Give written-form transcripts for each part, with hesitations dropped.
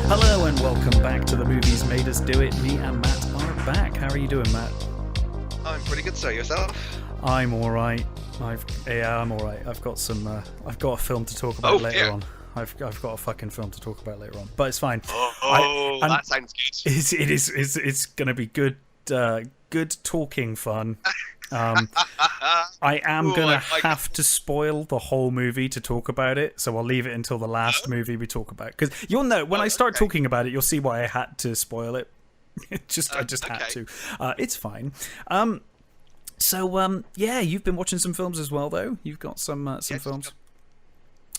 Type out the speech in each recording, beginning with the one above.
Hello and welcome back to The Movies Made Us Do It. Me and Matt are back. How are you doing, Matt? I'm pretty good, sir. Yourself? I'm all right. I'm all right. I've got a film to talk about later on. I've got a fucking film to talk about later on, but it's fine. That sounds good. It's gonna be good. Good talking fun. I am gonna have to spoil the whole movie to talk about it, so I'll leave it until the last movie we talk about. Because you'll know when I start talking about it, you'll see why I had to spoil it. I just had to. It's fine. Yeah, you've been watching some films as well, though. You've got some films.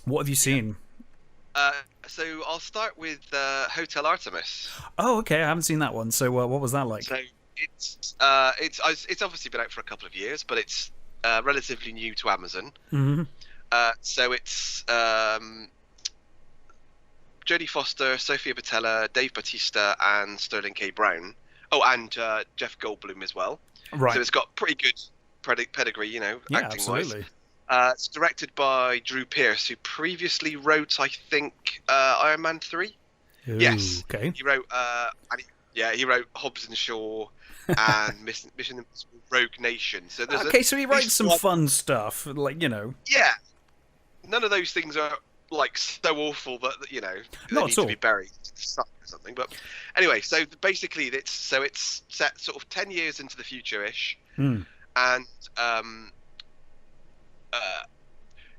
What have you seen? So I'll start with Hotel Artemis. Oh, okay. I haven't seen that one. So what was that like? So it's obviously been out for a couple of years, but it's relatively new to Amazon. Mm-hmm. So it's Jodie Foster, Sophia Boutella, Dave Bautista, and Sterling K. Brown. Oh, and Jeff Goldblum as well. Right. So it's got pretty good pedigree, acting-wise. Absolutely. It's directed by Drew Pearce, who previously wrote, I think, Iron Man 3. Ooh, yes. Okay. He wrote, he wrote Hobbs and Shaw and Mission Impossible: Rogue Nation. So so he writes some fun stuff, Yeah. None of those things are so awful that they need to be buried or something. But anyway, so basically it's set sort of 10 years into the future-ish, and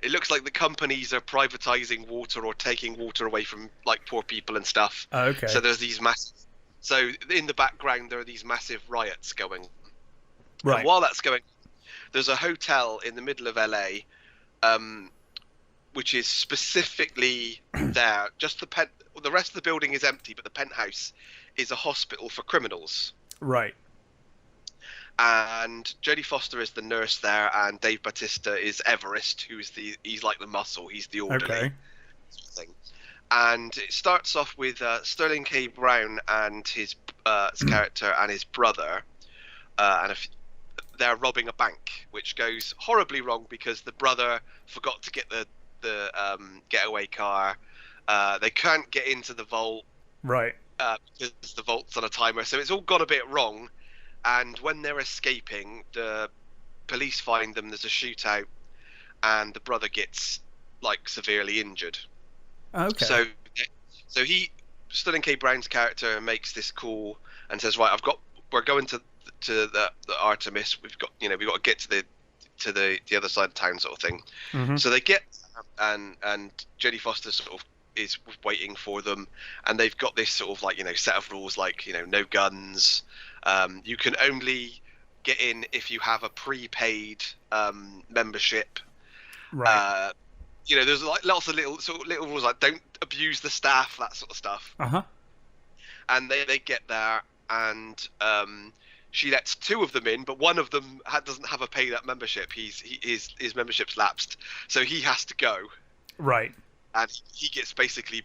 it looks like the companies are privatizing water or taking water away from poor people and stuff. Okay. So there's these massive. So in the background there are these massive riots going. Right. And while that's going, there's a hotel in the middle of LA, which is specifically there. Just the rest of the building is empty, but the penthouse is a hospital for criminals. Right. And Jodie Foster is the nurse there, and Dave Bautista is Everest, he's like the muscle, he's the orderly. Okay. Sort of thing. And it starts off with Sterling K. Brown and his character and his brother, they're robbing a bank, which goes horribly wrong because the brother forgot to get the getaway car. They can't get into the vault, right? Because the vault's on a timer, so it's all gone a bit wrong. And when they're escaping, the police find them. There's a shootout, and the brother gets severely injured. Okay. So Sterling K. Brown's character makes this call and says, "Right, we're going to the Artemis. We've got to get to the other side of town, sort of thing." Mm-hmm. So they get, and Jodie Foster sort of is waiting for them, and they've got this sort of set of rules, no guns. You can only get in if you have a prepaid membership. Right. There's lots of little rules, don't abuse the staff, that sort of stuff. Uh-huh. And they get there, and she lets two of them in, but one of them doesn't have a paid up membership. His membership's lapsed, so he has to go. Right. And he gets basically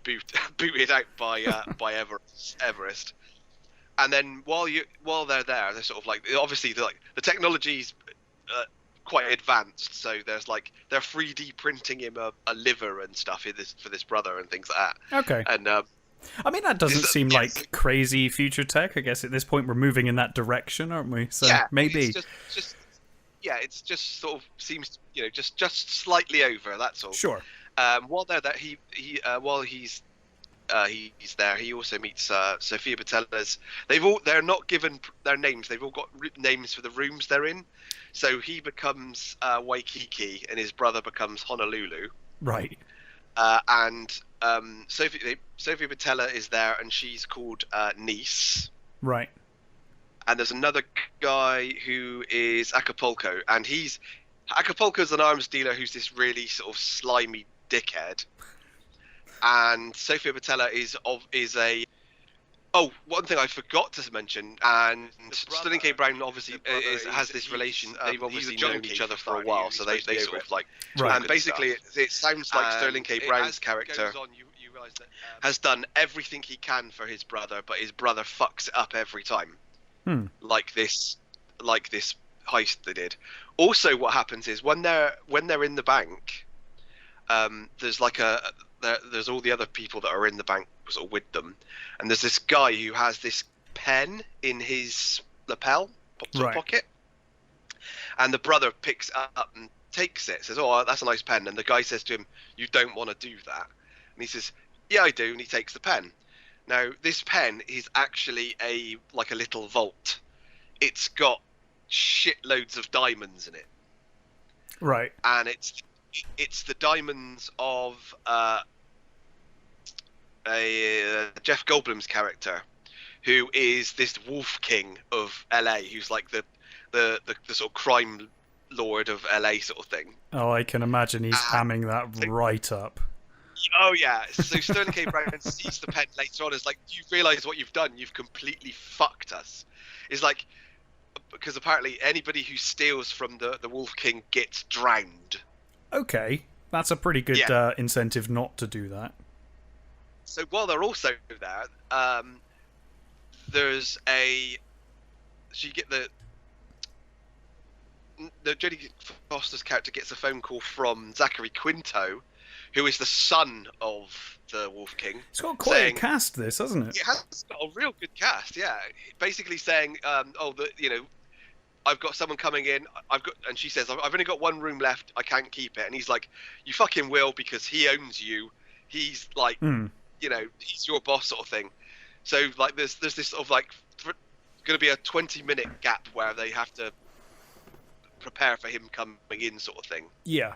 booted out by Everest. And then while they're there, they're sort of obviously the technology's quite advanced, so they're 3D printing him a liver and stuff for this brother and things like that. Okay. And I mean, that doesn't seem like crazy future tech. I guess at this point we're moving in that direction, aren't we? So yeah, maybe. It's just sort of seems just slightly over. That's all. Sure. While they're there, while he's there, he also meets Sophia Boutella's. They're not given their names. They've all got names for the rooms they're in. So he becomes Waikiki, and his brother becomes Honolulu. Right. And Sophia Boutella is there, and she's called Nice. Right. And there's another guy who is Acapulco, and Acapulco's an arms dealer who's this really sort of slimy dickhead. And Sophia Boutella is Oh, one thing I forgot to mention, and Sterling K. Brown obviously has this relation. They've obviously known each other for a while, so they sort of like. Right. And basically, it sounds like Sterling K. Brown's character has done everything he can for his brother, but his brother fucks it up every time. Like this heist they did. Also, what happens is when they're in the bank, there's like there's all the other people that are in the bank sort of with them, and there's this guy who has this pen in his lapel pocket, and the brother picks it up and takes it, says, "Oh, that's a nice pen," and the guy says to him, "You don't want to do that," and he says, "Yeah, I do," and he takes the pen. Now, this pen is actually a little vault. It's got shitloads of diamonds in it, right, and it's the diamonds of Jeff Goldblum's character, who is this Wolf King of LA, who's like the sort of crime lord of LA sort of thing. Oh, I can imagine he's hamming that right up. Oh yeah. So Sterling K. Brown sees the pen later on. Is like, "Do you realise what you've done? You've completely fucked us." It's like, because apparently anybody who steals from the Wolf King gets drowned. Okay, that's a pretty good incentive not to do that. So while they're also there, there's so you get the Jodie Foster's character gets a phone call from Zachary Quinto, who is the son of the Wolf King. It's got quite a cast, this, hasn't it? It has got a real good cast, yeah. Basically saying, I've got someone coming in. And she says, I've only got one room left. I can't keep it. And he's like, "You fucking will, because he owns you. He's like, he's your boss," sort of thing. So like, there's this sort of like going to be a 20-minute gap where they have to prepare for him coming in, sort of thing. Yeah.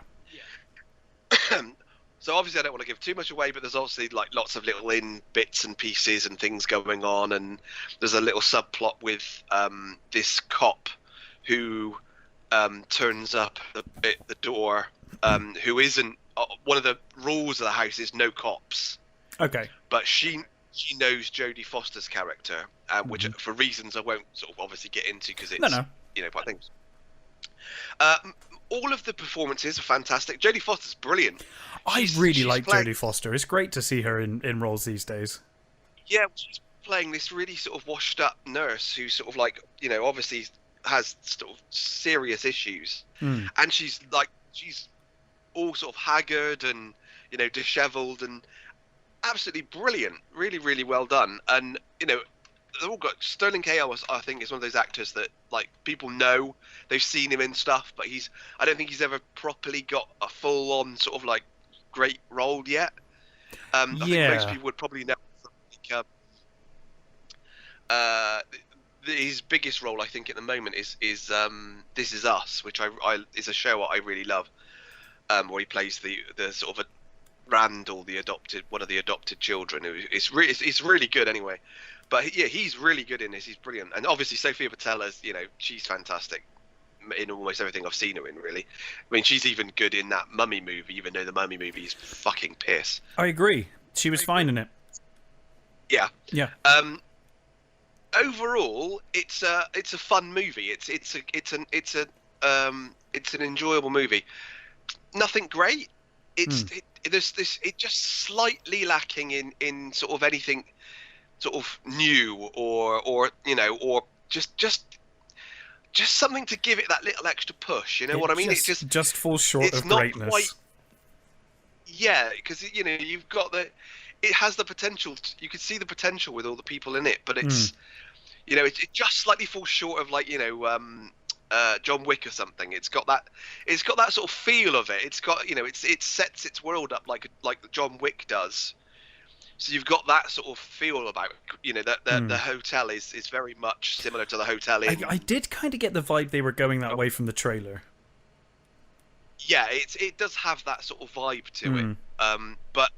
So obviously I don't want to give too much away, but there's obviously like lots of little bits and pieces and things going on, and there's a little subplot with this cop who turns up at the door, who isn't one of the rules of the house is no cops. Okay. But she knows Jodie Foster's character, which for reasons I won't sort of obviously get into, because it's but I think all of the performances are fantastic. Jodie Foster's brilliant. I really like Jodie Foster. It's great to see her in roles these days. Yeah, she's playing this really sort of washed up nurse who sort of like, obviously has sort of serious issues, and she's all sort of haggard and disheveled and absolutely brilliant. Really, really well done. And they've all got Sterling K. I think is one of those actors that like people know, they've seen him in stuff, but I don't think he's ever properly got a full on sort of like great role yet. I think most people would probably know his biggest role, I think, at the moment is This Is Us, which is a show I really love, where he plays the sort of Randall, one of the adopted children. It's really good anyway. But yeah, he's really good in this. He's brilliant, and obviously Sophia Boutella, she's fantastic in almost everything I've seen her in. Really, I mean, she's even good in that Mummy movie, even though the Mummy movie is fucking piss. I agree. She was fine in it. Yeah. Yeah. Overall, it's a fun movie. It's an enjoyable movie. Nothing great. There's just slightly lacking in sort of anything sort of new or just something to give it that little extra push. You know what I mean? It just falls short of greatness. Quite, yeah, because you've got it has the potential. You could see the potential with all the people in it, but it's it just slightly falls short of like John Wick or something. It's got that sort of feel of it. It's got it sets its world up like John Wick does. So you've got that sort of feel about that the hotel is very much similar to the hotel in. I did kind of get the vibe they were going that way from the trailer. Yeah, it does have that sort of vibe to it, but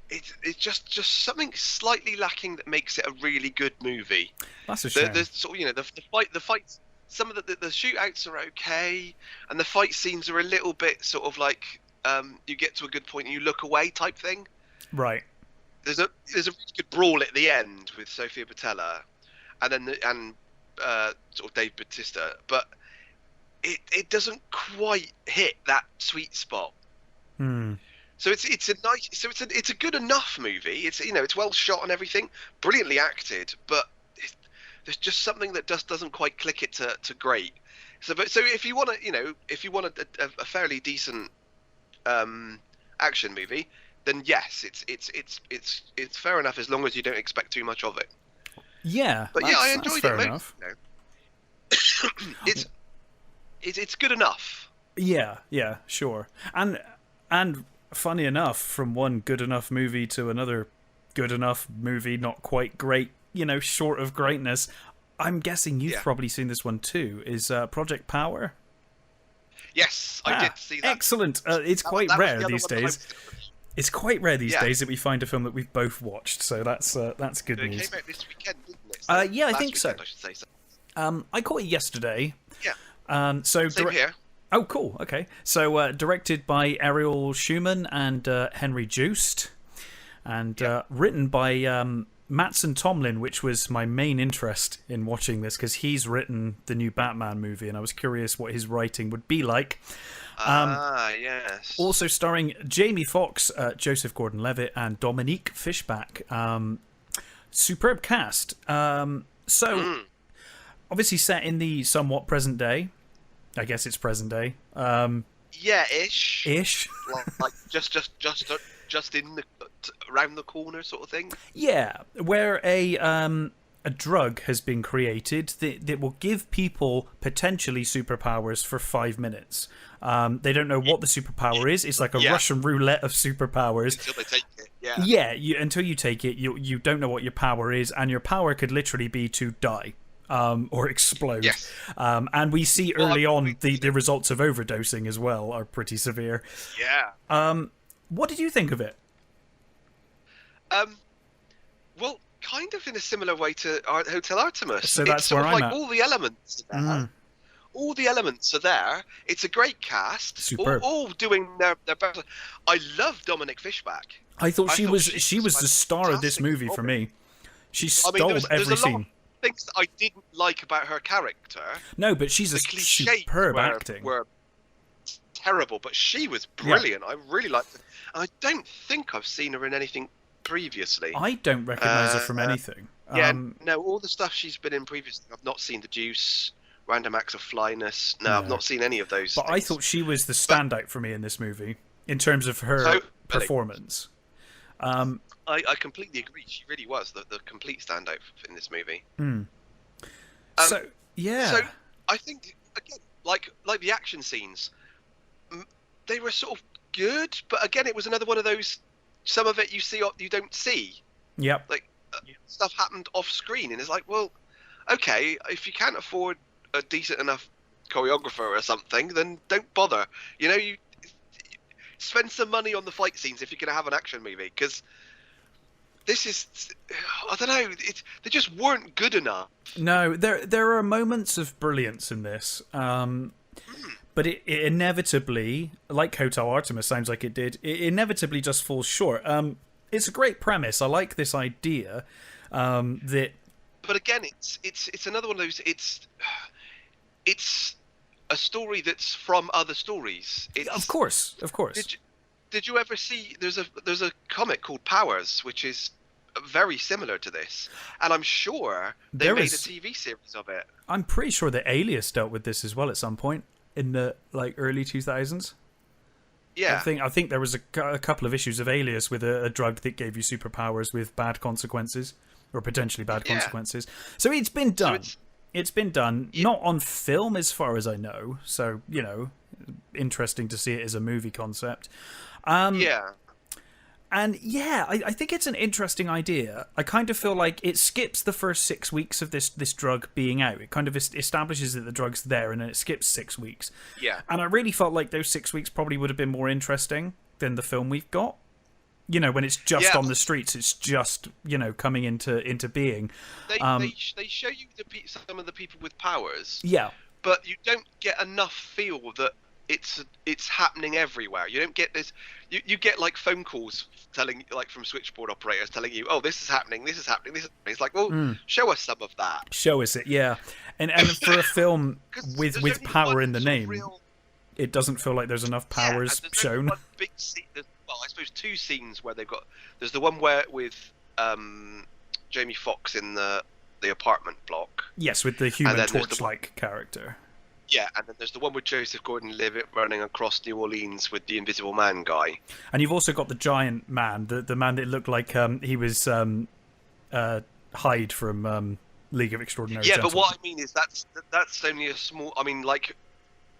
it's just something slightly lacking that makes it a really good movie. That's a shame. The sort of the fights. Some of the shootouts are okay, and the fight scenes are a little bit sort of like you get to a good point and you look away type thing. Right. there's a really good brawl at the end with Sofia Boutella, and then sort of Dave Bautista, but it doesn't quite hit that sweet spot. So it's a good enough movie. It's well shot and everything, brilliantly acted, but there's just something that just doesn't quite click it to great. So if you want a fairly decent action movie, then yes, it's fair enough as long as you don't expect too much of it. Yeah, but I enjoyed fair it. Enough. It's good enough. Yeah, sure. And funny enough, from one good enough movie to another good enough movie, not quite great, short of greatness. I'm guessing you've probably seen this one too. Is Project Power? Yes, I did see that. Excellent. It's quite rare these days. It's quite rare these days that we find a film that we've both watched. So that's good news. It came out this weekend, didn't it? Yeah, I think so. I should say so. I caught it yesterday. Yeah. Same here. Oh, cool. Okay. So directed by Ariel Schumann and Henry Joost, and written by Mattson Tomlin, which was my main interest in watching this because he's written the new Batman movie, and I was curious what his writing would be like. Yes. Also starring Jamie Foxx, Joseph Gordon-Levitt, and Dominique Fishback. Superb cast. Obviously set in the somewhat present day. I guess it's present day. Ish. Ish. like just in the around the corner sort of thing. Yeah, where a drug has been created that will give people potentially superpowers for 5 minutes. They don't know what the superpower is. It's like a Russian roulette of superpowers. Until they take it. Yeah. Until you take it, you don't know what your power is, and your power could literally be to die. Or explode. Yes. And we see early on the results of overdosing as well are pretty severe. Yeah. What did you think of it? Well, kind of in a similar way to Hotel Artemis. So that's where I'm at. All the elements are there. All the elements are there. It's a great cast. Superb. All doing their best. I love Dominic Fishback. I thought she was the star of this movie for me. She stole every scene. Things that I didn't like about her character. No, but she's a superb acting. Were terrible, but she was brilliant. I really liked it. I don't think I've seen her in anything previously. I don't recognise her from anything. No, all the stuff she's been in previously. I've not seen The Deuce, Random Acts of Flyness. No, I've not seen any of those. But things. I thought she was the standout for me in this movie in terms of her performance. I completely agree. She really was the complete standout in this movie. So I think again, like the action scenes, they were sort of good, but again, it was another one of those. Some of it you see, you don't see. Yep. Like stuff happened off screen, and it's like, well, okay, if you can't afford a decent enough choreographer or something, then don't bother. You spend some money on the fight scenes if you're going to have an action movie, because this is, I don't know, they just weren't good enough. No, there are moments of brilliance in this, but it inevitably, like Hotel Artemis sounds like it did, it inevitably just falls short. It's a great premise. I like this idea that. But again, it's another one of those. It's a story that's from other stories. Of course. Did you ever see? There's a comic called Powers, which is very similar to this, and I'm sure they made a TV series of it. I'm pretty sure that Alias dealt with this as well at some point in the early 2000s. Yeah, I think there was a couple of issues of Alias with a drug that gave you superpowers with bad consequences or potentially bad consequences. So it's been done. It's been done, not on film as far as I know. So interesting to see it as a movie concept. And I think it's an interesting idea. I kind of feel like it skips the first 6 weeks of this drug being out. It kind of establishes that the drug's there, and then it skips 6 weeks. Yeah. And I really felt like those 6 weeks probably would have been more interesting than the film we've got. When it's just on the streets, it's just coming into being. They show you some of the people with powers. Yeah. But you don't get enough feel that it's happening everywhere. You don't get this. You get like phone calls telling, like, from switchboard operators telling you, oh, this is happening, this is happening, this is happening. It's like, well, show us some of that. Show us it, yeah. And for a film with power in the name, it doesn't feel like there's enough powers shown. One big scene, well, I suppose two scenes where they've got. There's the one where with Jamie Foxx in the apartment block. Yes, with the Human Torch-like character. Yeah, and then there's the one with Joseph Gordon-Levitt running across New Orleans with the Invisible Man guy. And you've also got the giant man, the man that looked like he was Hyde from League of Extraordinary Gentlemen. But what I mean is that's only a small. I mean, like,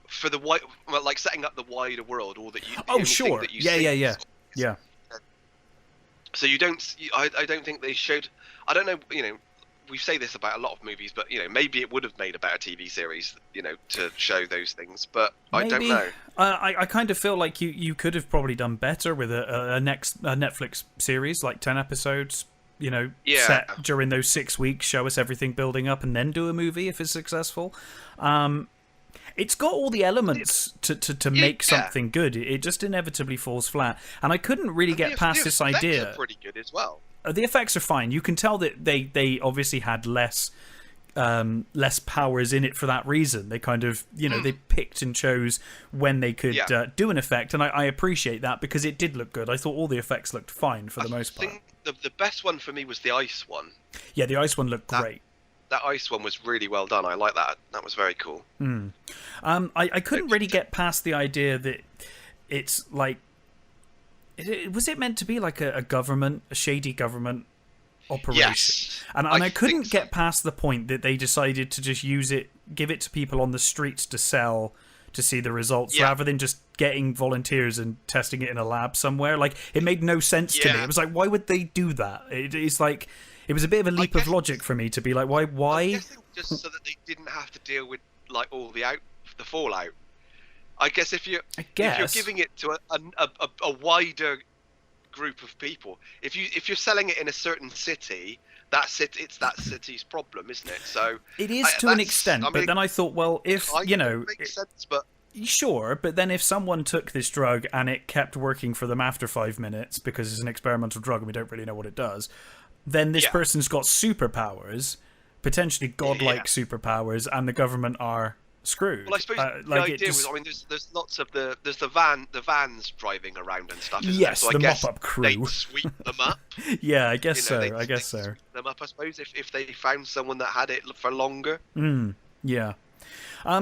for the wide, like, setting up the wider world, or that you. Oh, sure. That you yeah. So you don't. I don't think they should. I don't know. We say this about a lot of movies, but maybe it would have made a better TV series, to show those things. But maybe. I don't know. I kind of feel like you could have probably done better with a Netflix series, like 10 episodes. Set during those 6 weeks, show us everything building up, and then do a movie if it's successful. It's got all the elements to make something good. It just inevitably falls flat, and I couldn't really get past this idea. The effects are pretty good as well. The effects are fine. You can tell that they obviously had less powers in it for that reason. They kind of they picked and chose when they could do an effect, and I appreciate that because it did look good. I thought all the effects looked fine for the most part. I think the best one for me was the ice one. Yeah, the ice one looked great. That ice one was really well done. I like that. That was very cool. I couldn't really get past the idea that it's like. Was it meant to be like a shady government operation? Yes, and I couldn't get past the point that they decided to just give it to people on the streets to sell, to see the results, rather than just getting volunteers and testing it in a lab somewhere. Like, it made no sense to me. It was like, why would they do that? It's like, it was a bit of a leap of logic for me to be like, why? I'm guessing just so that they didn't have to deal with, like, all the fallout. I guess if you're giving it to a wider group of people, if you're selling it in a certain city, it's that city's problem, isn't it? So it is to an extent. But then I thought, well, if it makes sense, but sure. But then if someone took this drug and it kept working for them after 5 minutes because it's an experimental drug and we don't really know what it does, then this person's got superpowers, potentially godlike superpowers, and the government are screwed. Well, I suppose the idea was, there's lots of there's the vans driving around and stuff. Isn't there? So the I guess mop-up crew. They'd sweep them up. Yeah, I guess so. I guess so. Sweep them up, I suppose, if they found someone that had it for longer. Yeah.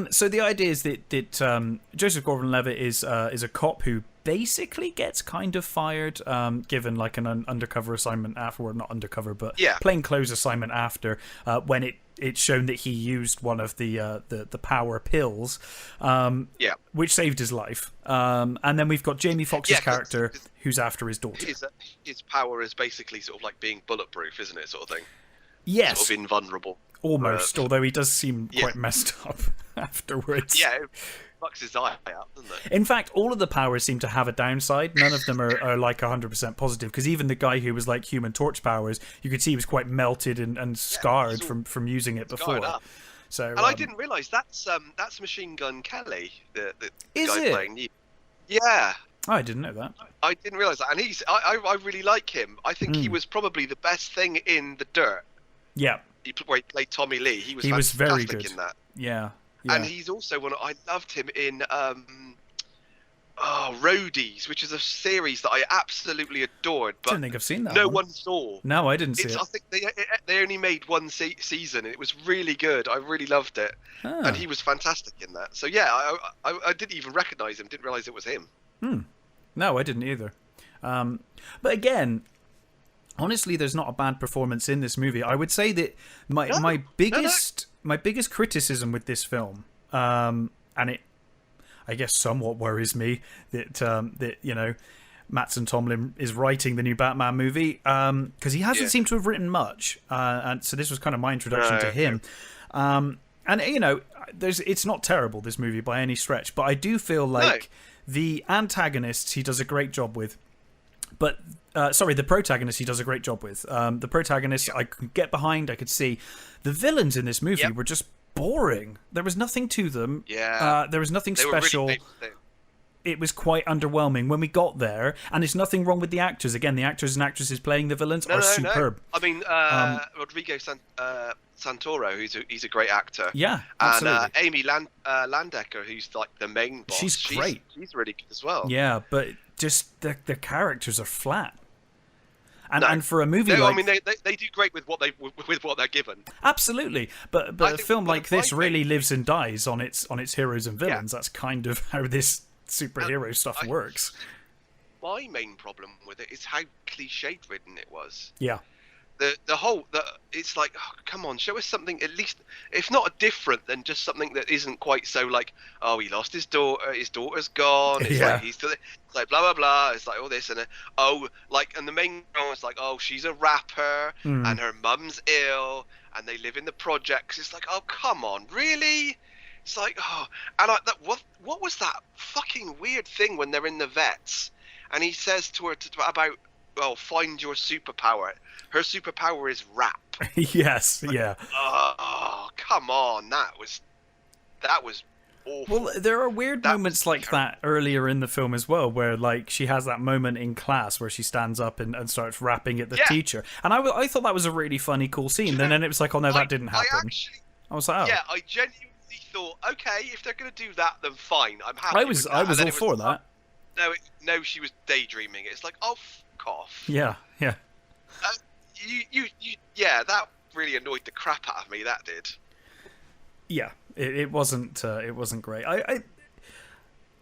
So the idea is that Joseph Gordon-Levitt is a cop who basically gets kind of fired, given like an undercover assignment afterward, not undercover, but plainclothes assignment after, when it's shown that he used one of the power pills, which saved his life. And then we've got Jamie Foxx's character who's after his daughter. His power is basically sort of like being bulletproof, isn't it, sort of thing? Yes. Sort of invulnerable. Almost, although he does seem quite messed up afterwards. Yeah, it fucks his eye out, doesn't it? In fact, all of the powers seem to have a downside. None of them are like 100% positive, because even the guy who was like Human Torch powers, you could see he was quite melted and scarred from using it before. So, and I didn't realise that's Machine Gun Kelly, the is guy it? playing. Yeah. Oh, I didn't know that. I didn't realise that, and I really like him. I think he was probably the best thing in The Dirt. Yeah. Where he played Tommy Lee. He was very good in that. Yeah. And he's also I loved him in Roadies, which is a series that I absolutely adored, but I don't think I've seen that. No one saw. No, I didn't see it. I think they only made one season, and it was really good. I really loved it, and he was fantastic in that. So yeah, I didn't even recognise him. Didn't realise it was him. No, I didn't either. But again, honestly, there's not a bad performance in this movie. I would say that my biggest criticism with this film, and it, I guess, somewhat worries me that Mattson Tomlin is writing the new Batman movie, because he hasn't seemed to have written much, and so this was kind of my introduction to him. And it's not terrible, this movie, by any stretch, but I do feel like the antagonists he does a great job with, but the protagonist he does a great job with. The protagonist I could get behind, I could see. The villains in this movie were just boring. There was nothing to them. There was nothing special. it was quite underwhelming when we got there. And there's nothing wrong with the actors. Again, the actors and actresses playing the villains are superb. I mean, Rodrigo Santoro, he's a great actor. Yeah, absolutely. And Amy Landecker, who's like the main boss. She's great. She's really good as well. Yeah, but just the characters are flat. And for a movie like... I mean, they do great with what they're given. Absolutely. But a film like this really lives and dies on its heroes and villains. Yeah. That's kind of how this superhero stuff works. My main problem with it is how cliched ridden it was. Yeah. It's like, oh, come on, show us something at least, if not different, then just something that isn't quite so like, oh, he lost his daughter's gone, it's like he's like blah blah blah, it's like all this and and the main girl is like, oh, she's a rapper and her mum's ill and they live in the projects. It's like, oh, come on, really? It's like, oh, and what was that fucking weird thing when they're in the vets and he says to her about, well, find your superpower. Her superpower is rap. Yes, yeah. Oh, come on. That was awful. Well, there are weird moments like that earlier in the film as well, where like she has that moment in class where she stands up and starts rapping at the teacher. And I thought that was a really funny, cool scene. And then it was like, oh no, that didn't happen. I was like, oh. Yeah, I genuinely thought, okay, if they're going to do that, then fine. I'm happy. I was all for that. No, she was daydreaming. It's like, oh, fuck off. Yeah. That really annoyed the crap out of me. That did. Yeah, it wasn't great.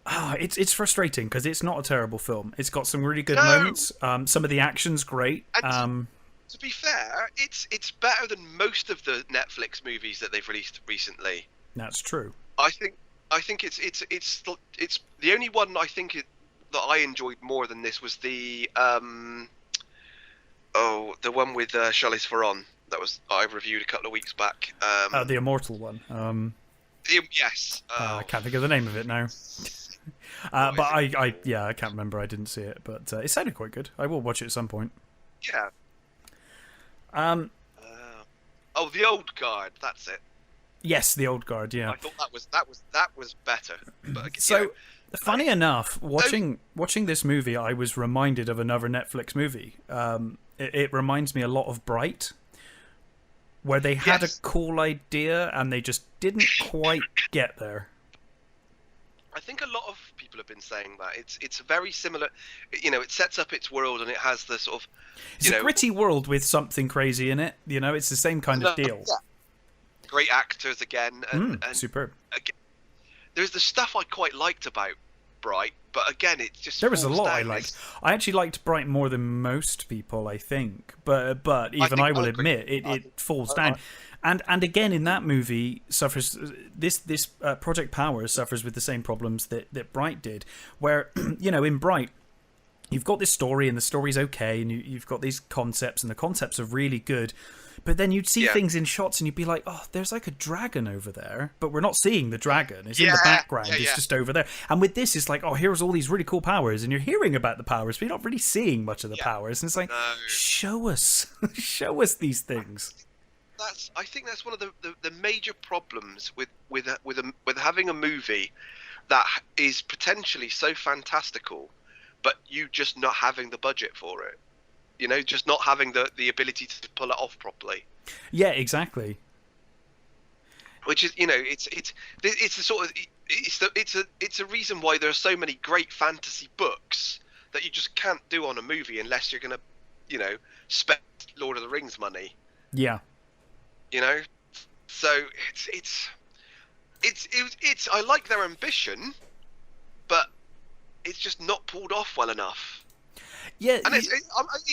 It's frustrating because it's not a terrible film. It's got some really good moments. Some of the action's great. And to be fair, it's better than most of the Netflix movies that they've released recently. That's true. I think it's the only one I think that I enjoyed more than this was the the one with Charlize Theron that I reviewed a couple of weeks back. The Immortal one. Yes. I can't think of the name of it now. But I can't remember. I didn't see it, but it sounded quite good. I will watch it at some point. Yeah. The Old Guard. That's it. Yes, The Old Guard. Yeah. I thought that was better. But, so. Funny enough, watching this movie, I was reminded of another Netflix movie. It reminds me a lot of Bright, where they had a cool idea and they just didn't quite get there. I think a lot of people have been saying that it's very similar. It sets up its world and it has the sort of. It's a gritty world with something crazy in it. It's the same kind of deal. Yeah. Great actors again, and superb. Again, there's the stuff I quite liked about Bright, but again, it just there was a lot I liked. I actually liked Bright more than most people, I think. But even I will admit it falls down. And again, in that movie, suffers this Project Power suffers with the same problems that Bright did, where in Bright. You've got this story, and the story's okay, and you've got these concepts, and the concepts are really good. But then you'd see things in shots, and you'd be like, oh, there's like a dragon over there. But we're not seeing the dragon. It's in the background. It's just over there. And with this, it's like, oh, here's all these really cool powers, and you're hearing about the powers, but you're not really seeing much of the powers. And it's like, show us. Show us these things. I think that's one of the major problems with having a movie that is potentially so fantastical, but you just not having the budget for it. Just not having the ability to pull it off properly. Yeah, exactly. Which is, it's the sort of it's a reason why there are so many great fantasy books that you just can't do on a movie unless you're gonna, spend Lord of the Rings money. Yeah. So it's I like their ambition, but it's just not pulled off well enough. Yeah, and it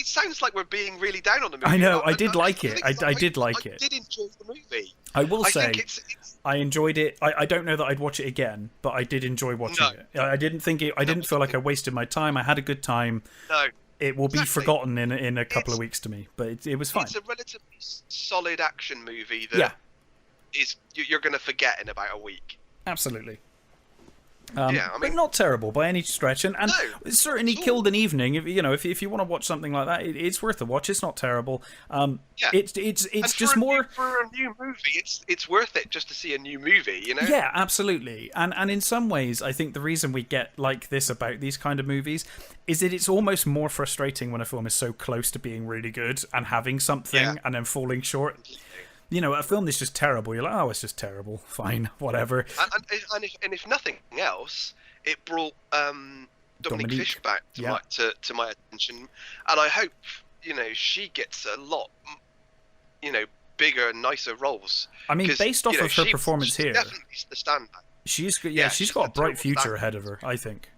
sounds like we're being really down on the movie. I know. I did like it. I did like it. I did enjoy the movie. I will say, I enjoyed it. I don't know that I'd watch it again, but I did enjoy watching it. I didn't feel like I wasted my time. I had a good time. No, it will be forgotten in a couple of weeks to me, but it was fine. It's a relatively solid action movie that is you're going to forget in about a week. Absolutely. Yeah, I mean, but not terrible by any stretch, and no, it certainly killed an evening. If you want to watch something like that, it's worth a watch. It's not terrible. yeah. It's And just more for a new movie. It's worth it just to see a new movie, you know. Yeah, absolutely. And in some ways, I think the reason we get like this about these kind of movies is that it's almost more frustrating when a film is so close to being really good and having something and then falling short. A film that's just terrible, you're like, oh, it's just terrible. Fine, whatever. And if nothing else, it brought Dominique Fish back to my attention, and I hope she gets a lot bigger and nicer roles. I mean, based off of her performance here, definitely the standout. She's got a bright future ahead of her, I think.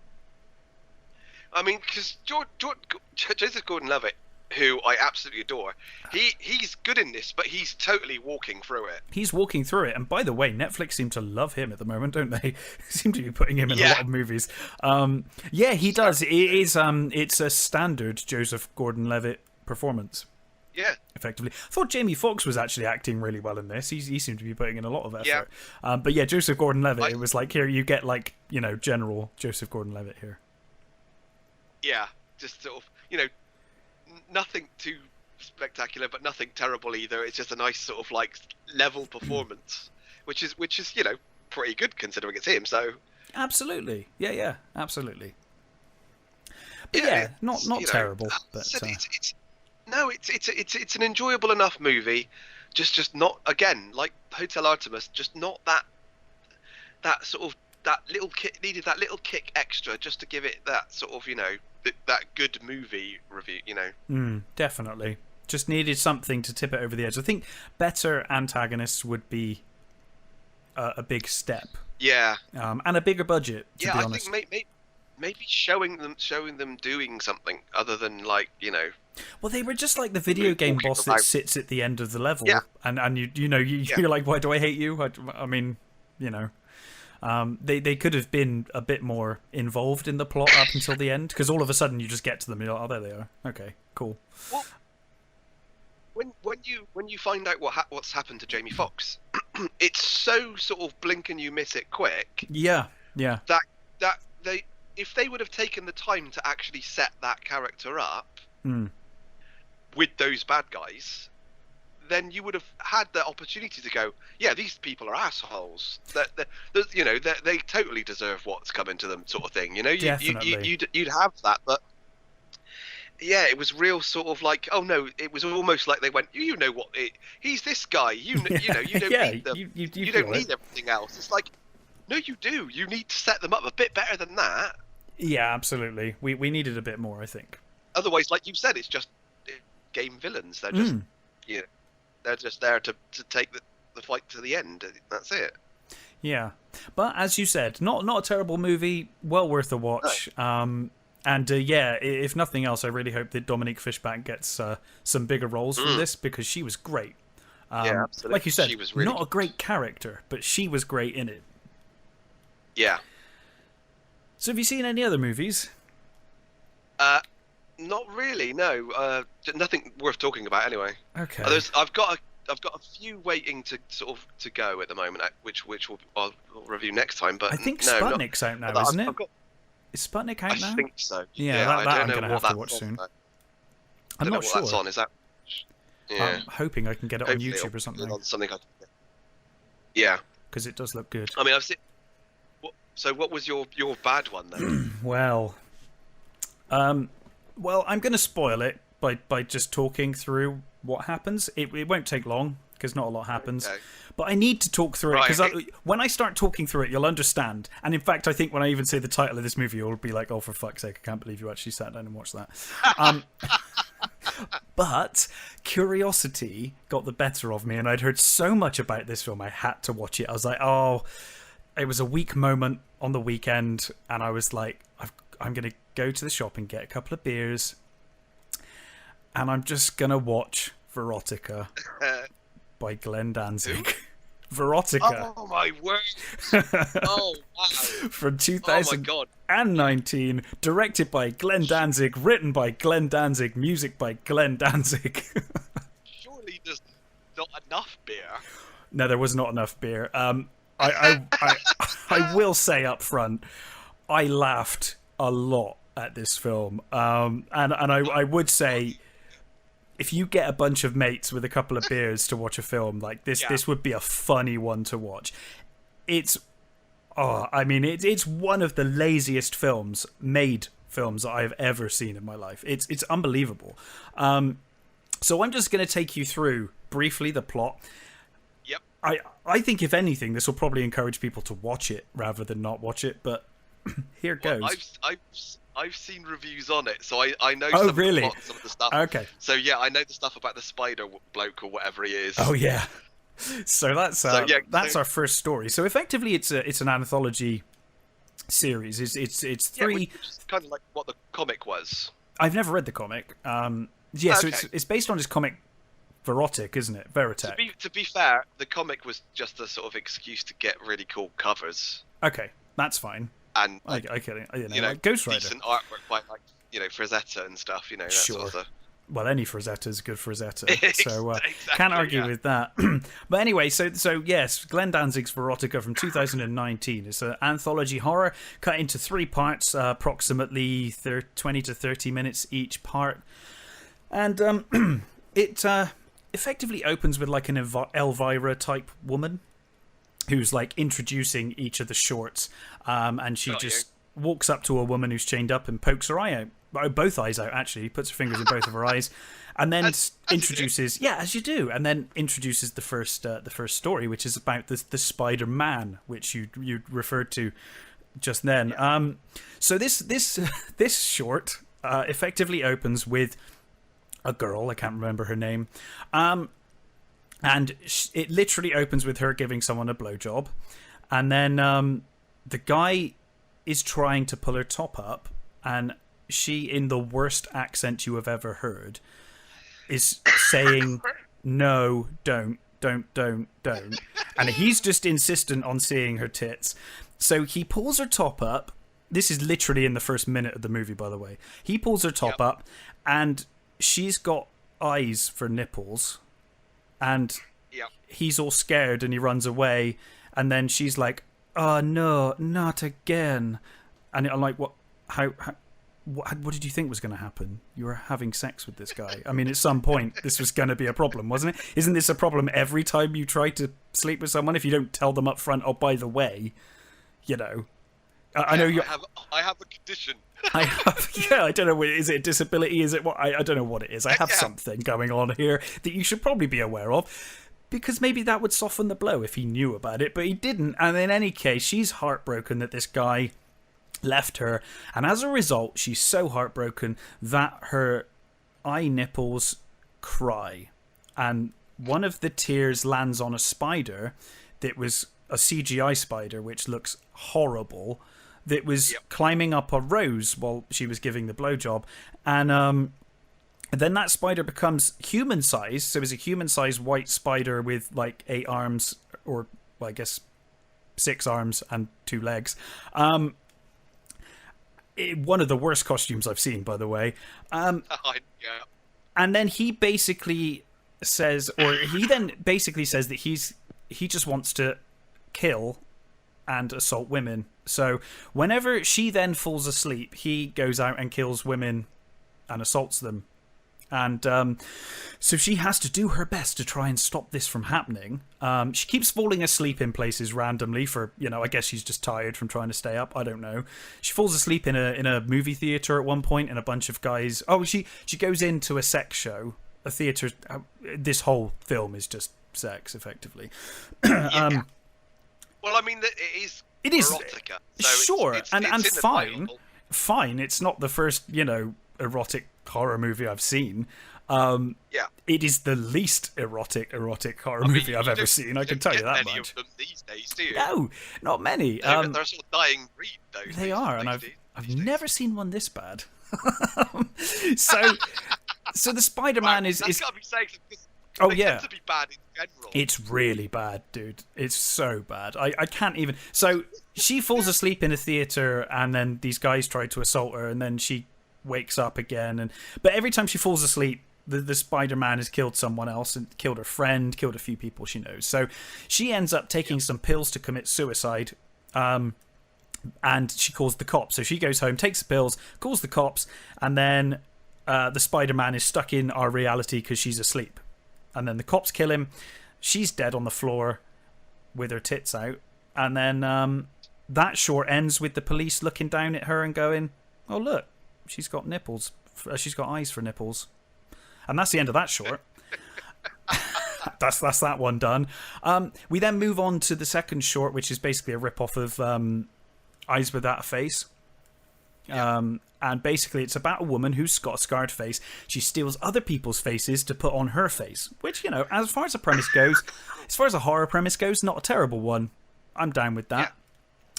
I mean, because Joseph Gordon-Levitt, who I absolutely adore, he's good in this, but he's totally walking through it. He's walking through it, and by the way, Netflix seem to love him at the moment, don't they? Seem to be putting him in a lot of movies. He does. It's a standard Joseph Gordon-Levitt performance. Yeah, effectively. I thought Jamie Foxx was actually acting really well in this. He seemed to be putting in a lot of effort. But yeah, Joseph Gordon-Levitt. It was like, here you get General Joseph Gordon-Levitt here. Yeah, just sort of nothing too spectacular, but nothing terrible either. It's just a nice sort of like level performance, which is pretty good considering it's him. So absolutely, yeah, absolutely. But not terrible. But it's an enjoyable enough movie. Just not, again, like Hotel Artemis, just not that sort of that little kick, needed that little kick extra just to give it that sort of that good movie review. Definitely just needed something to tip it over the edge. I think better antagonists would be a big step, and a bigger budget, to be honest. I think maybe showing them doing something other than well, they were just like the video game boss that sits at the end of the level, and you're like, why do I hate you? I mean, they could have been a bit more involved in the plot up until the end, because all of a sudden you just get to them and you're like, oh, there they are. Okay, cool. Well, when you find out what's happened to Jamie Foxx, it's so sort of blink and you miss it quick. Yeah. That if they would have taken the time to actually set that character up with those bad guys, then you would have had the opportunity to go, yeah, these people are assholes. They totally deserve what's coming to them, sort of thing. Definitely. You'd have that, but yeah, it was real sort of like, oh no, it was almost like they went, he's this guy. You don't need them. You don't need everything else. It's like, no, you do. You need to set them up a bit better than that. Yeah, absolutely. We needed a bit more, I think. Otherwise, like you said, it's just game villains. They're just they're just there to take the fight to the end. That's it. Yeah, but as you said, not a terrible movie. Well worth a watch. No. If nothing else, I really hope that Dominique Fishback gets some bigger roles from this, because she was great. Absolutely. Like you said, she was really not a great character, but she was great in it. Yeah. So have you seen any other movies? Not really. No. Nothing worth talking about anyway. Okay. I've got a few waiting to go at the moment, which I'll review next time. But I think Sputnik's out now, isn't it? Is Sputnik out now? I think so. Yeah, that I'm going to have to watch soon. I'm not sure. That's on. Is that? Yeah. I'm hoping I can get it on YouTube or something. On something yeah. Because it does look good. I mean, I've seen. So what was your bad one then? Well, I'm going to spoil it by just talking through what happens. It won't take long, because not a lot happens. Okay. But I need to talk through it, because when I start talking through it, you'll understand. And in fact, I think when I even say the title of this movie, you'll be like, oh, for fuck's sake, I can't believe you actually sat down and watched that. But curiosity got the better of me, and I'd heard so much about this film, I had to watch it. I was like, oh, it was a weak moment on the weekend, and I was like, I'm going to go to the shop and get a couple of beers, and I'm just going to watch Verotika by Glenn Danzig. Verotika. Oh my word! Oh wow! From 2019, directed by Glenn Danzig, written by Glenn Danzig, music by Glenn Danzig. Surely there's not enough beer. No, there was not enough beer. I will say up front, I laughed a lot at this film, and I would say, if you get a bunch of mates with a couple of beers to watch a film like this, this would be a funny one to watch. It's it's one of the laziest films that I've ever seen in my life. It's unbelievable. So I'm just going to take you through briefly the plot. Yep. I think if anything, this will probably encourage people to watch it rather than not watch it. But here it goes. I've seen reviews on it, so I know some of the plot, some of the stuff. Okay. So yeah, I know the stuff about the spider bloke or whatever he is. Oh yeah. So that's our first story. So effectively, it's an anthology series. It's three. Kind of like what the comic was. I've never read the comic. So it's based on his comic Verotika, isn't it? Verotika. To be fair, the comic was just a sort of excuse to get really cool covers. Okay, that's fine. And like, like Ghost Rider, decent artwork by Frazetta and stuff. That sort of. Well, any Frazetta is good Frazetta, so exactly, can't argue with that. But anyway, so yes, Glenn Danzig's Verotika from 2019. It's an anthology horror cut into 3 parts, approximately 20 to 30 minutes each part, and it effectively opens with like an Elvira type woman who's like introducing each of the shorts, and she walks up to a woman who's chained up and pokes her eye out. Both eyes out, actually. Puts her fingers in both of her eyes, and then introduces, as you do, and then introduces the first story, which is about the Spider-Man, which you referred to just then. Yeah. So this short effectively opens with a girl. I can't remember her name, and it literally opens with her giving someone a blowjob, and then the guy is trying to pull her top up, and she, in the worst accent you have ever heard, is saying, "No, don't. And he's just insistent on seeing her tits. So he pulls her top up. This is literally in the first minute of the movie, by the way. He pulls her top up, and she's got eyes for nipples. And he's all scared, and he runs away. And then she's like, "Oh, no, not again." And I'm like, what? What did you think was going to happen? You were having sex with this guy. I mean, at some point, this was going to be a problem, wasn't it? Isn't this a problem every time you try to sleep with someone? If you don't tell them up front, oh, by the way, I know you. I have a condition. I have, I don't know. Is it a disability? Is it what? I don't know what it is. I have something going on here that you should probably be aware of. Because maybe that would soften the blow if he knew about it, but he didn't. And in any case, she's heartbroken that this guy left her, and as a result she's so heartbroken that her eye nipples cry, and one of the tears lands on a spider that was a CGI spider, which looks horrible, that was climbing up a rose while she was giving the blowjob, and then that spider becomes human sized. So it's a human sized white spider with like 8 arms, or well, I guess 6 arms and 2 legs. One of the worst costumes I've seen, by the way. And then he basically says, that he just wants to kill and assault women. So whenever she then falls asleep, he goes out and kills women and assaults them. And so she has to do her best to try and stop this from happening. She keeps falling asleep in places randomly for, I guess she's just tired from trying to stay up. I don't know. She falls asleep in a movie theater at one point, and a bunch of guys. Oh, she goes into a sex show, a theater. This whole film is just sex, effectively. Well, I mean, it is erotica, so sure, it's and fine. Bible. Fine. It's not the first, erotic horror movie I've seen. It is the least erotic horror movie I've ever seen. I can tell you that much. Of them these days, do you? No, not many. They're sort of dying breed, though. They are, and I've never seen one this bad. So the Spider-Man is. That's got to be saying. Oh they tend to be bad in general. It's really bad, dude. It's so bad. I can't even. So she falls asleep in a theater, and then these guys try to assault her, and then she wakes up again, but every time she falls asleep, the Spider-Man has killed someone else and killed her friend, killed a few people she knows. So she ends up taking some pills to commit suicide, and she calls the cops. So she goes home, takes the pills, calls the cops, and then the Spider-Man is stuck in our reality because she's asleep. And then the cops kill him. She's dead on the floor with her tits out. And then that short ends with the police looking down at her and going, "Oh, look, she's got nipples. She's got eyes for nipples." And that's the end of that short. That's that one done. We then move on to the second short, which is basically a rip-off of Eyes Without a Face. And basically it's about a woman who's got a scarred face. She steals other people's faces to put on her face, which, as far as a premise goes, as far as a horror premise goes, not a terrible one. I'm down with that.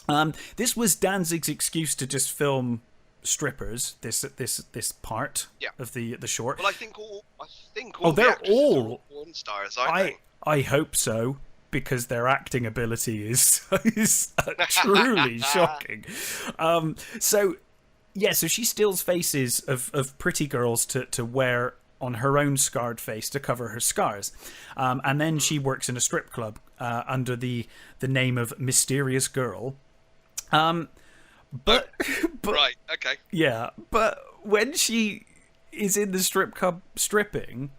Yeah. This was Danzig's excuse to just film strippers, this part of the short. Well, I think all they're all porn stars, aren't they? I hope so, because their acting ability is truly shocking. So she steals faces of pretty girls to wear on her own scarred face to cover her scars. And then she works in a strip club under the name of Mysterious Girl. But right, okay. Yeah, but when she is in the strip club stripping,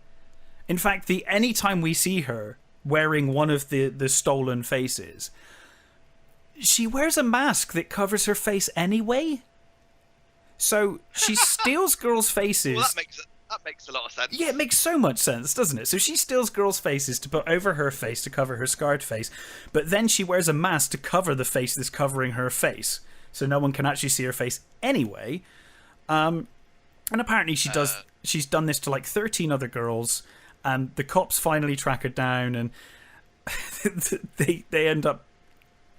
in fact, any time we see her wearing one of the stolen faces, she wears a mask that covers her face anyway. So she steals girls' faces. Well, that makes a lot of sense. Yeah, it makes so much sense, doesn't it? So she steals girls' faces to put over her face to cover her scarred face, but then she wears a mask to cover the face that's covering her face, so no one can actually see her face anyway. And apparently she's done this to like 13 other girls, and the cops finally track her down, and they end up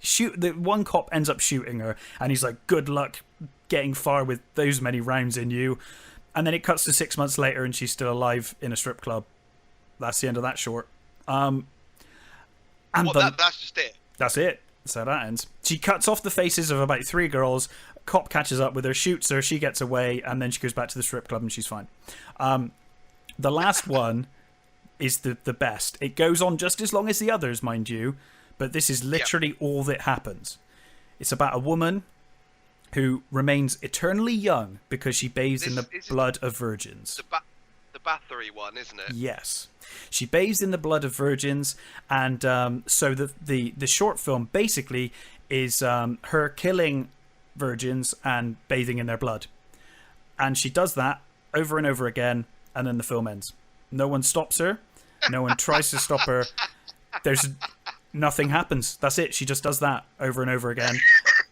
the one cop ends up shooting her, and he's like, "Good luck getting far with those many rounds in you." And then it cuts to 6 months later and she's still alive in a strip club. That's the end of that short. And that's just it? That's it. That's how that ends. She cuts off the faces of about 3 girls. Cop catches up with her, shoots her, she gets away, and then she goes back to the strip club and she's fine. The last one is the best. It goes on just as long as the others, mind you, but this is literally all that happens. It's about a woman who remains eternally young because she bathes in the blood of virgins. The Bathory one, isn't it? Yes. She bathes in the blood of virgins, and so the short film basically is her killing virgins and bathing in their blood. And she does that over and over again, and then the film ends. No one stops her. No one tries to stop her. Nothing happens. That's it. She just does that over and over again.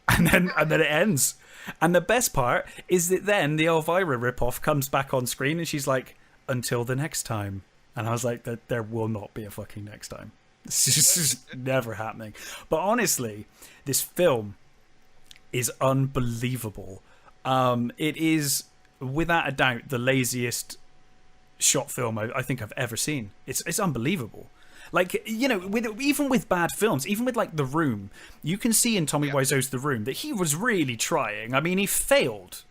And then it ends. And the best part is that then the Elvira ripoff comes back on screen and she's like, "Until the next time." And I was like, there will not be a fucking next time. This is just never happening. But honestly, this film is unbelievable. It is, without a doubt, the laziest shot film I think I've ever seen. It's unbelievable. Like, even with bad films, even with like The Room, you can see in Tommy Wiseau's The Room that he was really trying. I mean, he failed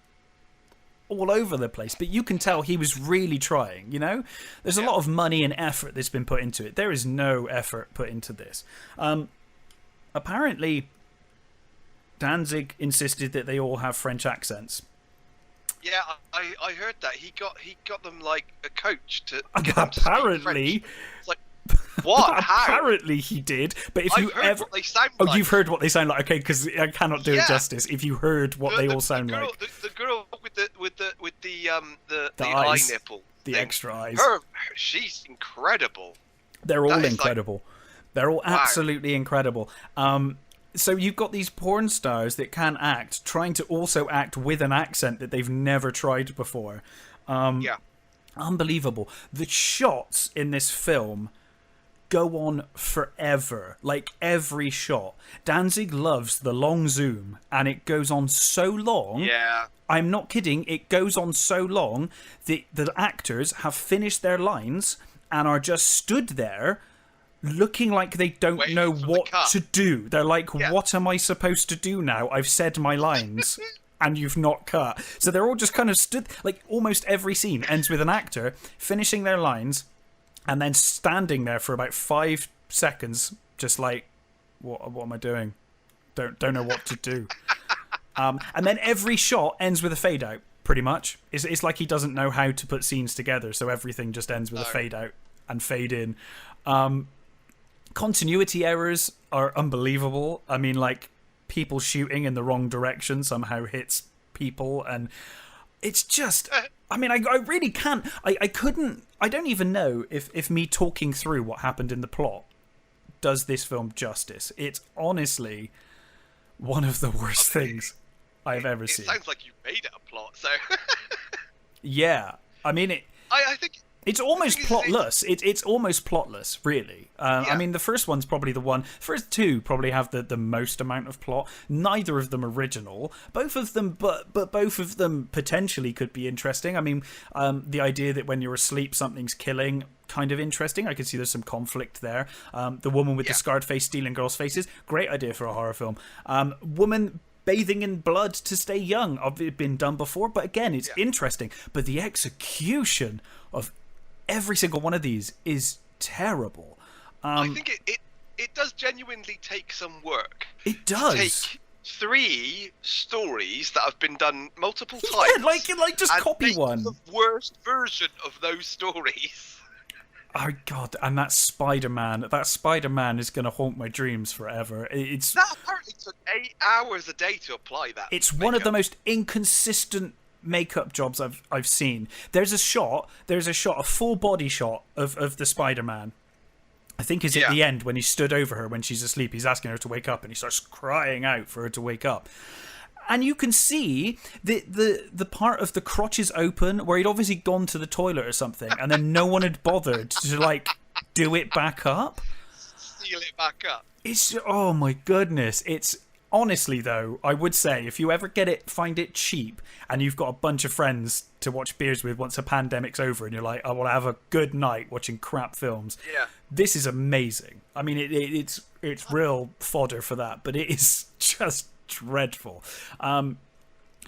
all over the place, but you can tell he was really trying, There's a lot of money and effort that's been put into it. There is no effort put into this. Apparently, Danzig insisted that they all have French accents. Yeah, I heard that. He got them like a coach to get them to apparently speak French. It's like, what? How? Apparently he did. But if I've heard what they sound like. You've heard what they sound like. Okay, because I cannot do it justice. If you heard what they all sound like, the girl with the eye nipple, the extra eyes. She's incredible. They're all incredible. They're all absolutely incredible. So you've got these porn stars that can act, trying to also act with an accent that they've never tried before. Unbelievable. The shots in this film go on forever. Like, every shot. Danzig loves the long zoom, and it goes on so long. Yeah. I'm not kidding. It goes on so long that the actors have finished their lines and are just stood there looking like they don't know what to do. They're like, what am I supposed to do now? I've said my lines. and you've not cut. So they're all just kind of stood, like almost every scene ends with an actor finishing their lines and then standing there for about 5 seconds, just like, what am I doing? Don't know what to do. And then every shot ends with a fade out, pretty much. It's like he doesn't know how to put scenes together, so everything just ends with a fade out and fade in. Continuity errors are unbelievable. I mean, like, people shooting in the wrong direction somehow hits people, and it's just, I mean, I really can't, I couldn't, I don't even know if me talking through what happened in the plot does this film justice. It's honestly one of the worst things I've ever seen. It sounds like you made it a plot, so... Yeah, I mean, I think... It's almost plotless. It's almost plotless, really. I mean, the first one's probably the one. First two probably have the most amount of plot. Neither of them original. Both of them, but both of them potentially could be interesting. I mean, the idea that when you're asleep something's killing, kind of interesting. I could see there's some conflict there. The woman with the scarred face stealing girls' faces, great idea for a horror film. Woman bathing in blood to stay young, obviously been done before, but again, it's interesting. But the execution of every single one of these is terrible. I think it does genuinely take some work. It does. To take 3 stories that have been done multiple times. Yeah, like just copy one. The worst version of those stories. Oh God! And that Spider-Man is going to haunt my dreams forever. That apparently took 8 hours a day to apply that. It's one of the most inconsistent makeup jobs I've seen. There's a full body shot of the Spider-Man. I think is at the end when he stood over her when she's asleep. He's asking her to wake up and he starts crying out for her to wake up. And you can see the part of the crotches open where he'd obviously gone to the toilet or something, and then no one had bothered to like do it back up. Seal it back up. It's, oh my goodness. It's honestly, though, I would say if you ever find it cheap and you've got a bunch of friends to watch beers with once a pandemic's over and you're like, I want to have a good night watching crap films. Yeah. This is amazing. I mean, it's real fodder for that, but it is just dreadful. I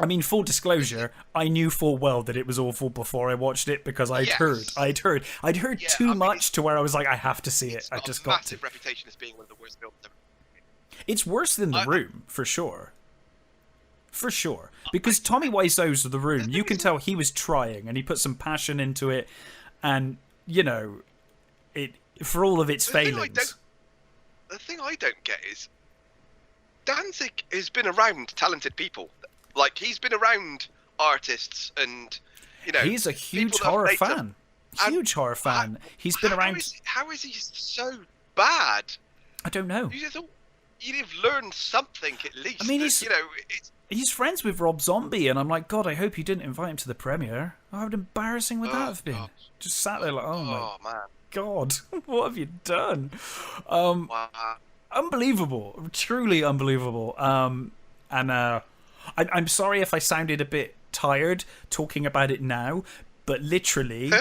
mean, full disclosure, I knew full well that it was awful before I watched it because I'd heard too much to where I was like, I have to see it. I just got to. Massive reputation as being one of the worst films ever. It's worse than The Room, for sure. For sure. Because Tommy Wiseau's The Room, you can tell he was trying and he put some passion into it, and, you know, it for all of its failings. The thing I don't get is Danzig has been around talented people. Like, he's been around artists and, you know... He's a huge horror fan. Huge horror fan. He's been around... How is he so bad? I don't know. You'd have learned something at least. I mean, he's friends with Rob Zombie, and I'm like, God, I hope you didn't invite him to the premiere. How embarrassing would that have been? God. Just sat there like, oh my God, what have you done? Wow. Unbelievable, truly unbelievable. And I'm sorry if I sounded a bit tired talking about it now, but literally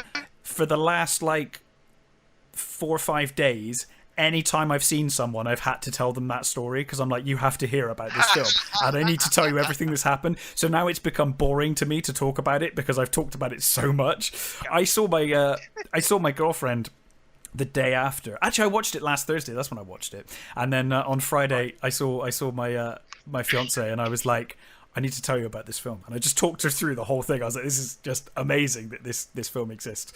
for the last like 4 or 5 days, anytime I've seen someone, I've had to tell them that story because I'm like, you have to hear about this film and I need to tell you everything that's happened. So now it's become boring to me to talk about it because I've talked about it so much. I saw my girlfriend the day after. Actually, I watched it last Thursday. That's when I watched it. And then on Friday, I saw my fiance, and I was like, I need to tell you about this film. And I just talked her through the whole thing. I was like, this is just amazing that this film exists.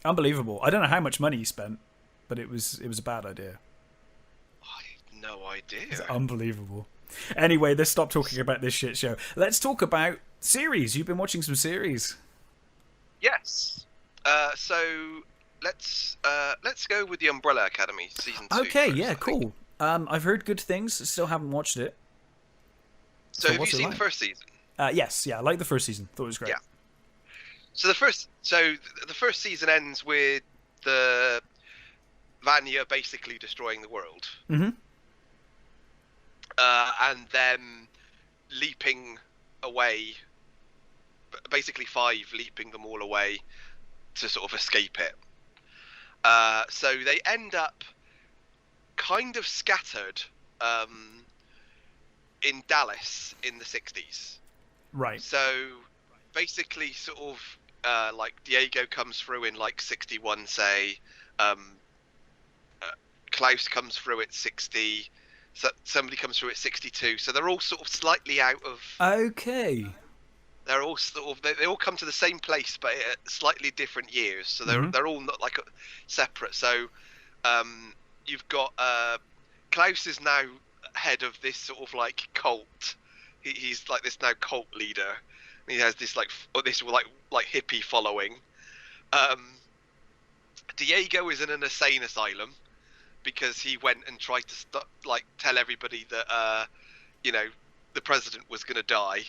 Unbelievable. I don't know how much money he spent, but it was a bad idea. I have no idea. It's unbelievable. Anyway, let's stop talking about this shit show. Let's talk about series. You've been watching some series. Yes. So let's go with the Umbrella Academy season 2. Okay, first, yeah, cool. I've heard good things. Still haven't watched it. So have you seen the first season? Yes, yeah, I liked the first season. Thought it was great. Yeah. So the first season ends with the Vanya basically destroying the world. Mm-hmm. And them leaping away, basically 5 leaping them all away to sort of escape it. So they end up kind of scattered in Dallas in the 60s. Right. So basically, sort of like Diego comes through in like 61, say. Klaus comes through at 60. So somebody comes through at 62. So they're all sort of slightly out of. Okay. They're all sort of they all come to the same place, but at slightly different years. So they're all not like separate. So you've got Klaus is now head of this sort of like cult. He's like this now cult leader. He has this like hippie following. Diego is in an insane asylum because he went and tried to tell everybody that the president was going to die,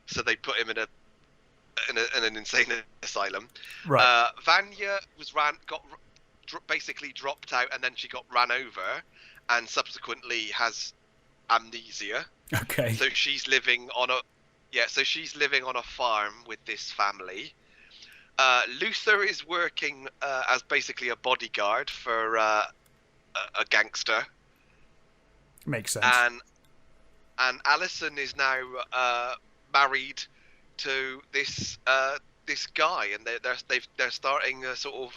so they put him in an insane asylum. Right. Vanya got basically dropped out, and then she got ran over, and subsequently has amnesia. Okay. So she's living on a farm with this family. Luther is working as basically a bodyguard for a gangster. Makes sense. And Alison is now married to this guy, and they're starting a sort of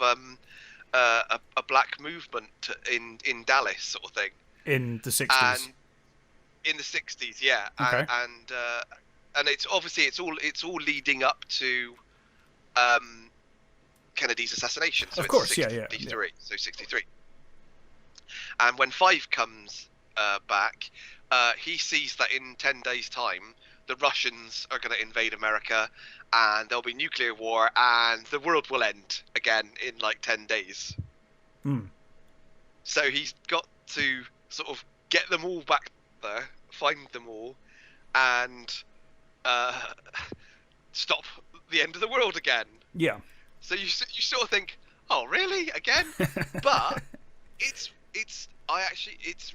a black movement in Dallas, sort of thing. In the 60s. And in the 60s, yeah. Okay. And it's obviously it's all leading up to Kennedy's assassination. So of course, yeah. So 63. And when 5 comes back, he sees that in 10 days' time, the Russians are going to invade America, and there'll be nuclear war, and the world will end again in like 10 days. So he's got to sort of get them all back there, find them all, and stop the end of the world again. Yeah. So you sort of think, oh really, again? But it's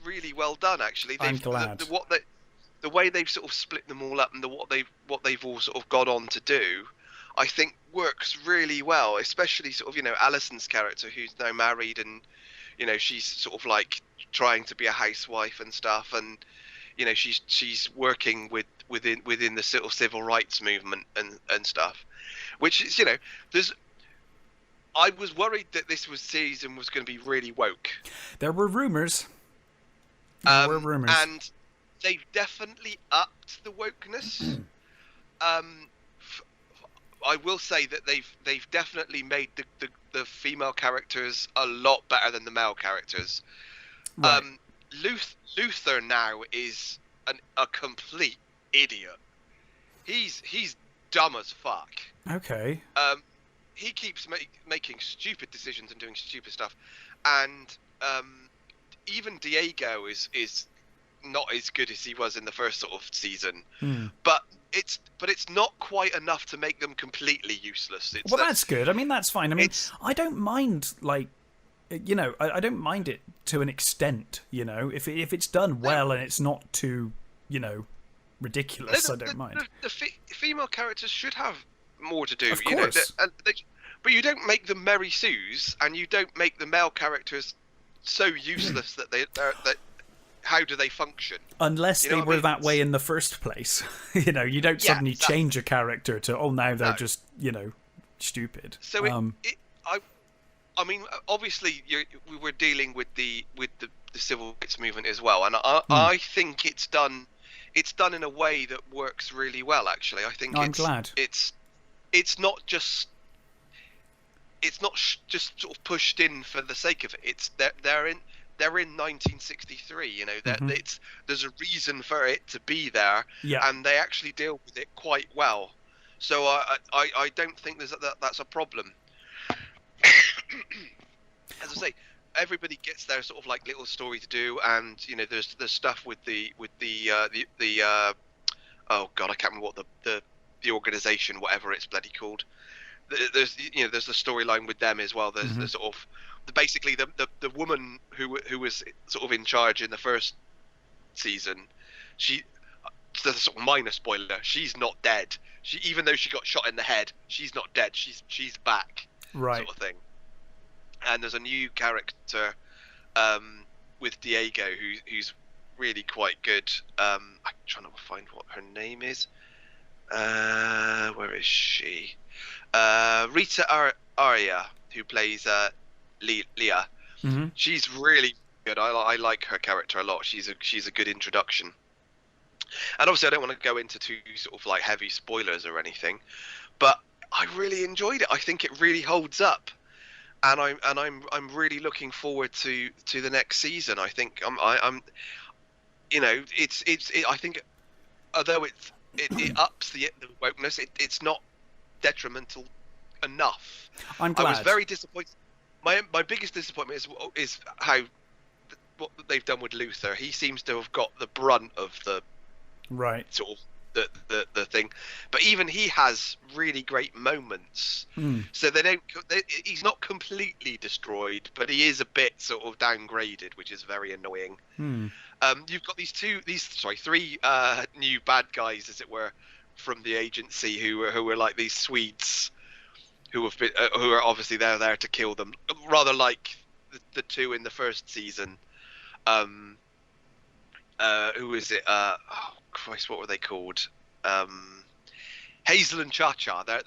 really well done, actually. I'm glad. The way they've sort of split them all up, and what they've all sort of gone on to do, I think works really well. Especially sort of Alison's character, who's now married, and she's sort of like trying to be a housewife and stuff, and she's working within the sort of civil rights movement and stuff, which is there's. I was worried that this season was going to be really woke. There were rumors. And they've definitely upped the wokeness. I will say that they've definitely made the female characters a lot better than the male characters. Right. Luther now is a complete idiot. He's dumb as fuck. Okay. He keeps making stupid decisions and doing stupid stuff, and even Diego is not as good as he was in the first sort of season. But it's not quite enough to make them completely useless. That's good. I mean, that's fine. I mean, I don't mind I don't mind it to an extent. If it's done well and it's not too ridiculous, I don't mind. The female characters should have more to do. Of course. But you don't make them Mary Sue's, and you don't make the male characters so useless that how do they function? Unless they were that way in the first place. You don't suddenly change a character to now they're just stupid. So I mean, obviously we were dealing with the civil rights movement as well, and I think it's done in a way that works really well. Actually, I think I'm glad it's not just sort of pushed in for the sake of it. It's they're in 1963. There's a reason for it to be there, and they actually deal with it quite well. So I don't think that's a problem. As I say, everybody gets their sort of like little story to do, and there's stuff with the oh god, I can't remember what the organization, whatever it's bloody called. There's the storyline with them as well. There's the sort of basically the woman who was sort of in charge in the first season. The sort of minor spoiler. She's not dead. Even though she got shot in the head, she's not dead. She's back. Right. Sort of thing. And there's a new character with Diego who's really quite good. I'm trying to find what her name is. Where is she? Rita Aria, who plays Leah. Mm-hmm. She's really good. I like her character a lot. She's a good introduction. And obviously, I don't want to go into too sort of like heavy spoilers or anything, but I really enjoyed it. I think it really holds up, and I'm really looking forward to the next season. I think I'm you know, I think although it ups the wokeness, it's not detrimental enough. I'm glad. I was very disappointed. My biggest disappointment is how what they've done with Luther. He seems to have got the brunt of the right sort of the thing, but even he has really great moments. So he's not completely destroyed, but he is a bit sort of downgraded, which is very annoying. You've got three new bad guys, as it were, from the agency who are like these Swedes who are obviously there to kill them, rather like the two in the first season. Who is it? Oh Christ, what were they called? Hazel and Cha-Cha. They're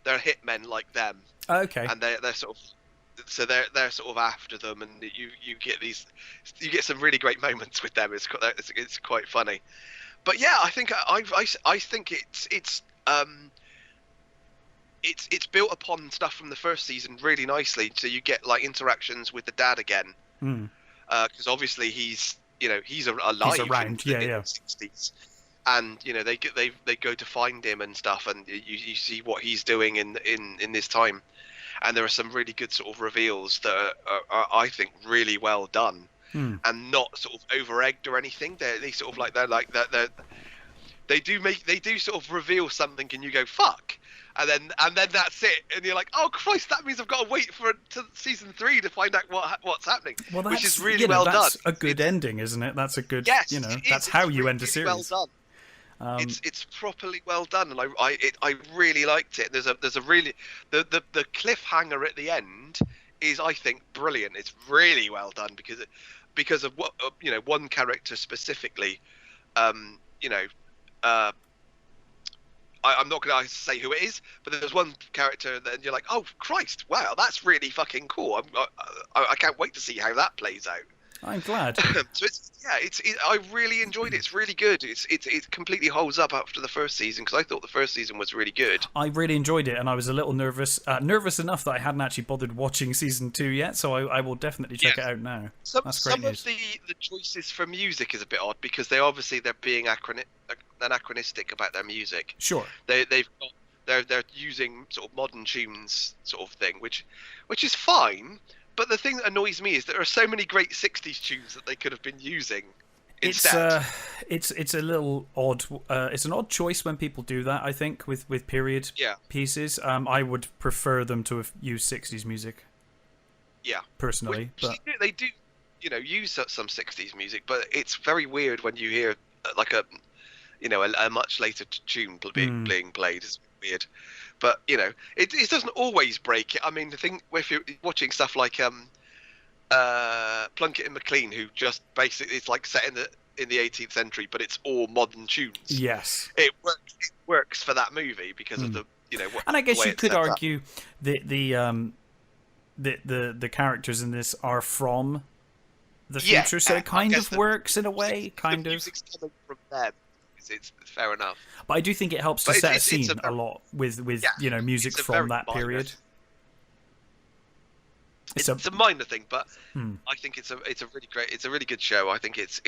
hitmen like them. Okay. And they're sort of, so they're sort of after them, and you get some really great moments with them. It's quite funny. But yeah, I think I think it's built upon stuff from the first season really nicely. So you get like interactions with the dad again, because obviously he's alive. He's around, in the 60s, and they go to find him and stuff, and you see what he's doing in this time, and there are some really good sort of reveals that are I think really well done, and not sort of over egged or anything. They sort of like they do sort of reveal something, and you go fuck. And then that's it, and you're like, oh Christ, that means I've got to wait for season 3 to find out what's happening. Well, which is really well that's done. A good ending, isn't it? That's a good. Yes, that's how you end a series. Well done. It's properly well done, and I really liked it. There's a really the cliffhanger at the end is, I think, brilliant. It's really well done because of what one character specifically. I'm not going to say who it is, but there's one character that you're like, oh Christ, wow, that's really fucking cool. I can't wait to see how that plays out. I'm glad. So I really enjoyed it. It's really good. It completely holds up after the first season, because I thought the first season was really good. I really enjoyed it, and I was a little nervous enough that I hadn't actually bothered watching season 2 yet. So I will definitely check it out now. That's great news. Some of the choices for music is a bit odd, because they're being anachronistic about their music. Sure. They're using sort of modern tunes, sort of thing, which is fine. But the thing that annoys me is there are so many great 60s tunes that they could have been using instead. It's a little odd. It's an odd choice when people do that, I think, with period pieces. I would prefer them to have used 60s music. Yeah. Personally. But they do use some 60s music, but it's very weird when you hear like a much later tune being played. It's weird. But it doesn't always break it. I mean, the thing if you're watching stuff like Plunkett and Maclean, who just basically it's like set in the 18th century, but it's all modern tunes. Yes, it works for that movie because of the and I guess you could argue the characters in this are from the future, so it kind of works in a way. The music's coming from them. It's fair enough, but I do think it helps to set a scene a lot with music from that period. It's a minor thing, but I think it's a really good show. I think it's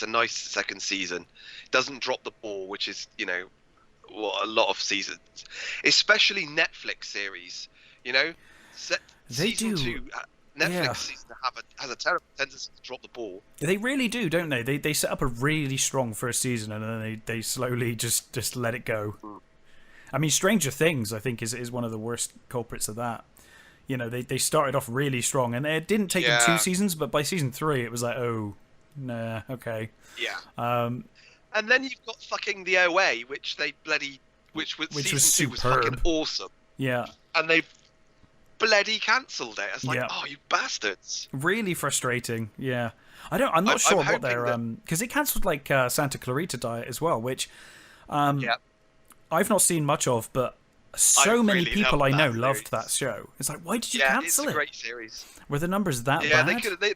a nice second season. It doesn't drop the ball, which is what a lot of seasons, especially Netflix series. Season 2. Netflix seems to has a terrible tendency to drop the ball. They really do, don't they? They set up a really strong first season, and then they slowly just let it go. I mean, Stranger Things, I think, is one of the worst culprits of that. They started off really strong, and it didn't take them 2 seasons, but by season 3, it was like, oh, nah, okay. Yeah. And then you've got fucking The OA, which was season 2 was fucking awesome. Yeah. And bloody cancelled it. It's like, Yeah. oh, you bastards! Really frustrating. Yeah. I'm not sure what they're because they cancelled like Santa Clarita Diet as well, which Yeah, I've not seen much of, but so I many really people love I know that loved series. that show. It's like, why did you Yeah, cancel it's a it? great series. Were the numbers that Yeah, bad?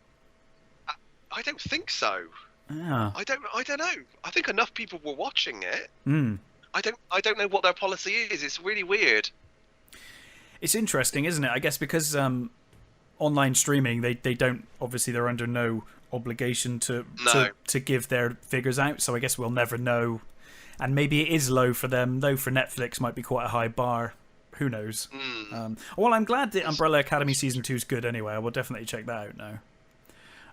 I don't think so. Yeah. I don't know. I think enough people were watching it. Hmm. I don't know what their policy is. It's really weird. It's interesting, isn't it? I guess because online streaming, they don't, obviously they're under no obligation to give their figures out. So I guess we'll never know. And maybe it is low for them, though for Netflix might be quite a high bar. Who knows? Well, I'm glad that Umbrella Academy Season 2 is good anyway. I will definitely check that out now.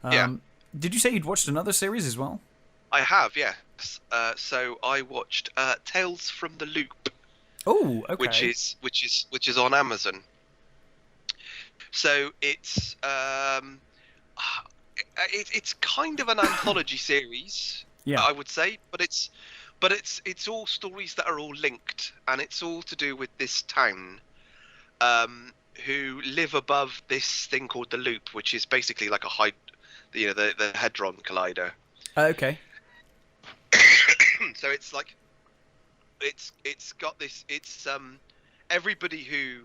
Yeah. Did you say you'd watched another series as well? I have, yes. So I watched Tales from the Loop. Oh, okay. Which is on Amazon. So it's it's kind of an anthology series, Yeah. I would say, but it's all stories that are all linked, and it's all to do with this town, who live above this thing called the Loop, which is basically like the Hadron Collider. Okay. So it's like it's got this. It's everybody who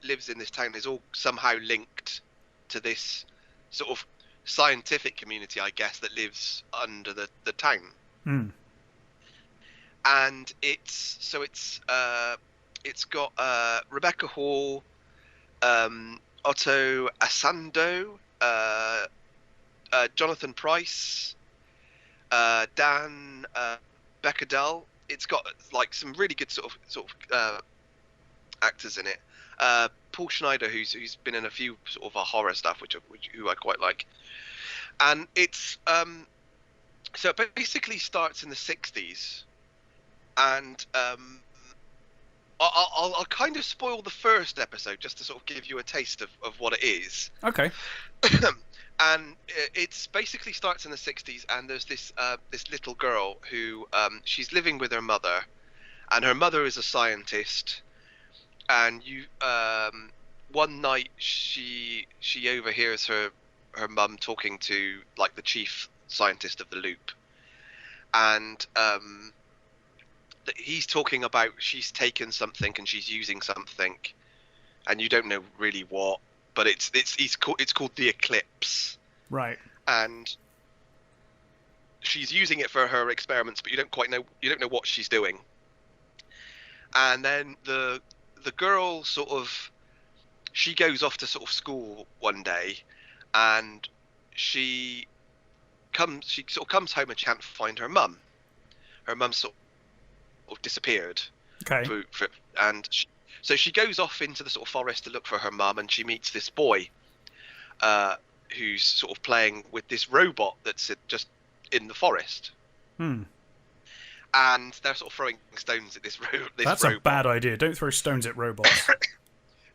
lives in this town is all somehow linked to this sort of scientific community, I guess, that lives under the town. And it's got Rebecca Hall, Otto Asando, Jonathan Pryce, Dan Beckedel. It's got like some really good sort of actors in it. Paul Schneider, who's been in a few sort of horror stuff, who I quite like. And it's so it basically starts in the 60s, and I'll kind of spoil the first episode just to sort of give you a taste of what it is. Okay. And it's basically starts in the 60s, and there's this little girl who she's living with her mother, and her mother is a scientist. And one night she overhears her mum talking to like the chief scientist of the Loop, and he's talking about she's taken something and she's using something, and you don't know really what, but it's called the Eclipse. Right. And she's using it for her experiments, but you don't know what she's doing. And then the girl she goes off to sort of school one day, and she sort of comes home and can't find her mum. Her mum sort of disappeared. Okay. So she goes off into the sort of forest to look for her mum, and she meets this boy who's sort of playing with this robot that's just in the forest. And they're sort of throwing stones at this robot. That's a bad idea. Don't throw stones at robots.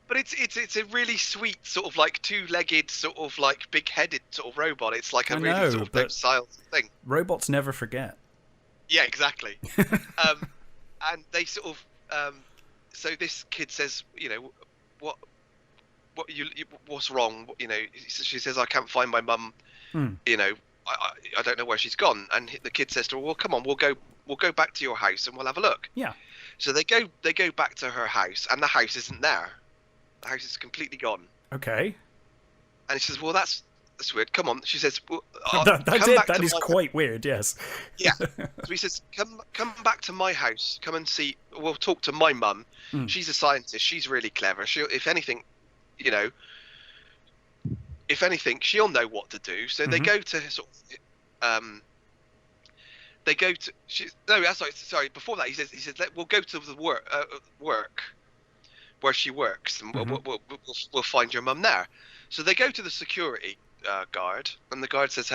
But it's a really sweet sort of like two-legged sort of like big-headed sort of robot. It's like a really sort of docile thing. Robots never forget. Yeah, exactly. And they sort of so this kid says, what's wrong? She says, I can't find my mum. I don't know where she's gone. And the kid says to her, well, come on, we'll go back to your house and we'll have a look. Yeah. So they go back to her house, and the house isn't there. The house is completely gone. Okay. And she says, well, that's weird. Come on. She says, well, that's it. That is quite weird. Yes. Yeah. So he says, come back to my house. Come and see. We'll talk to my mum. She's a scientist. She's really clever. If anything, she'll know what to do. So they go to sort of, sorry. Before that, he says, we'll go to the work where she works, and we'll find your mum there. So they go to the security guard, and the guard says,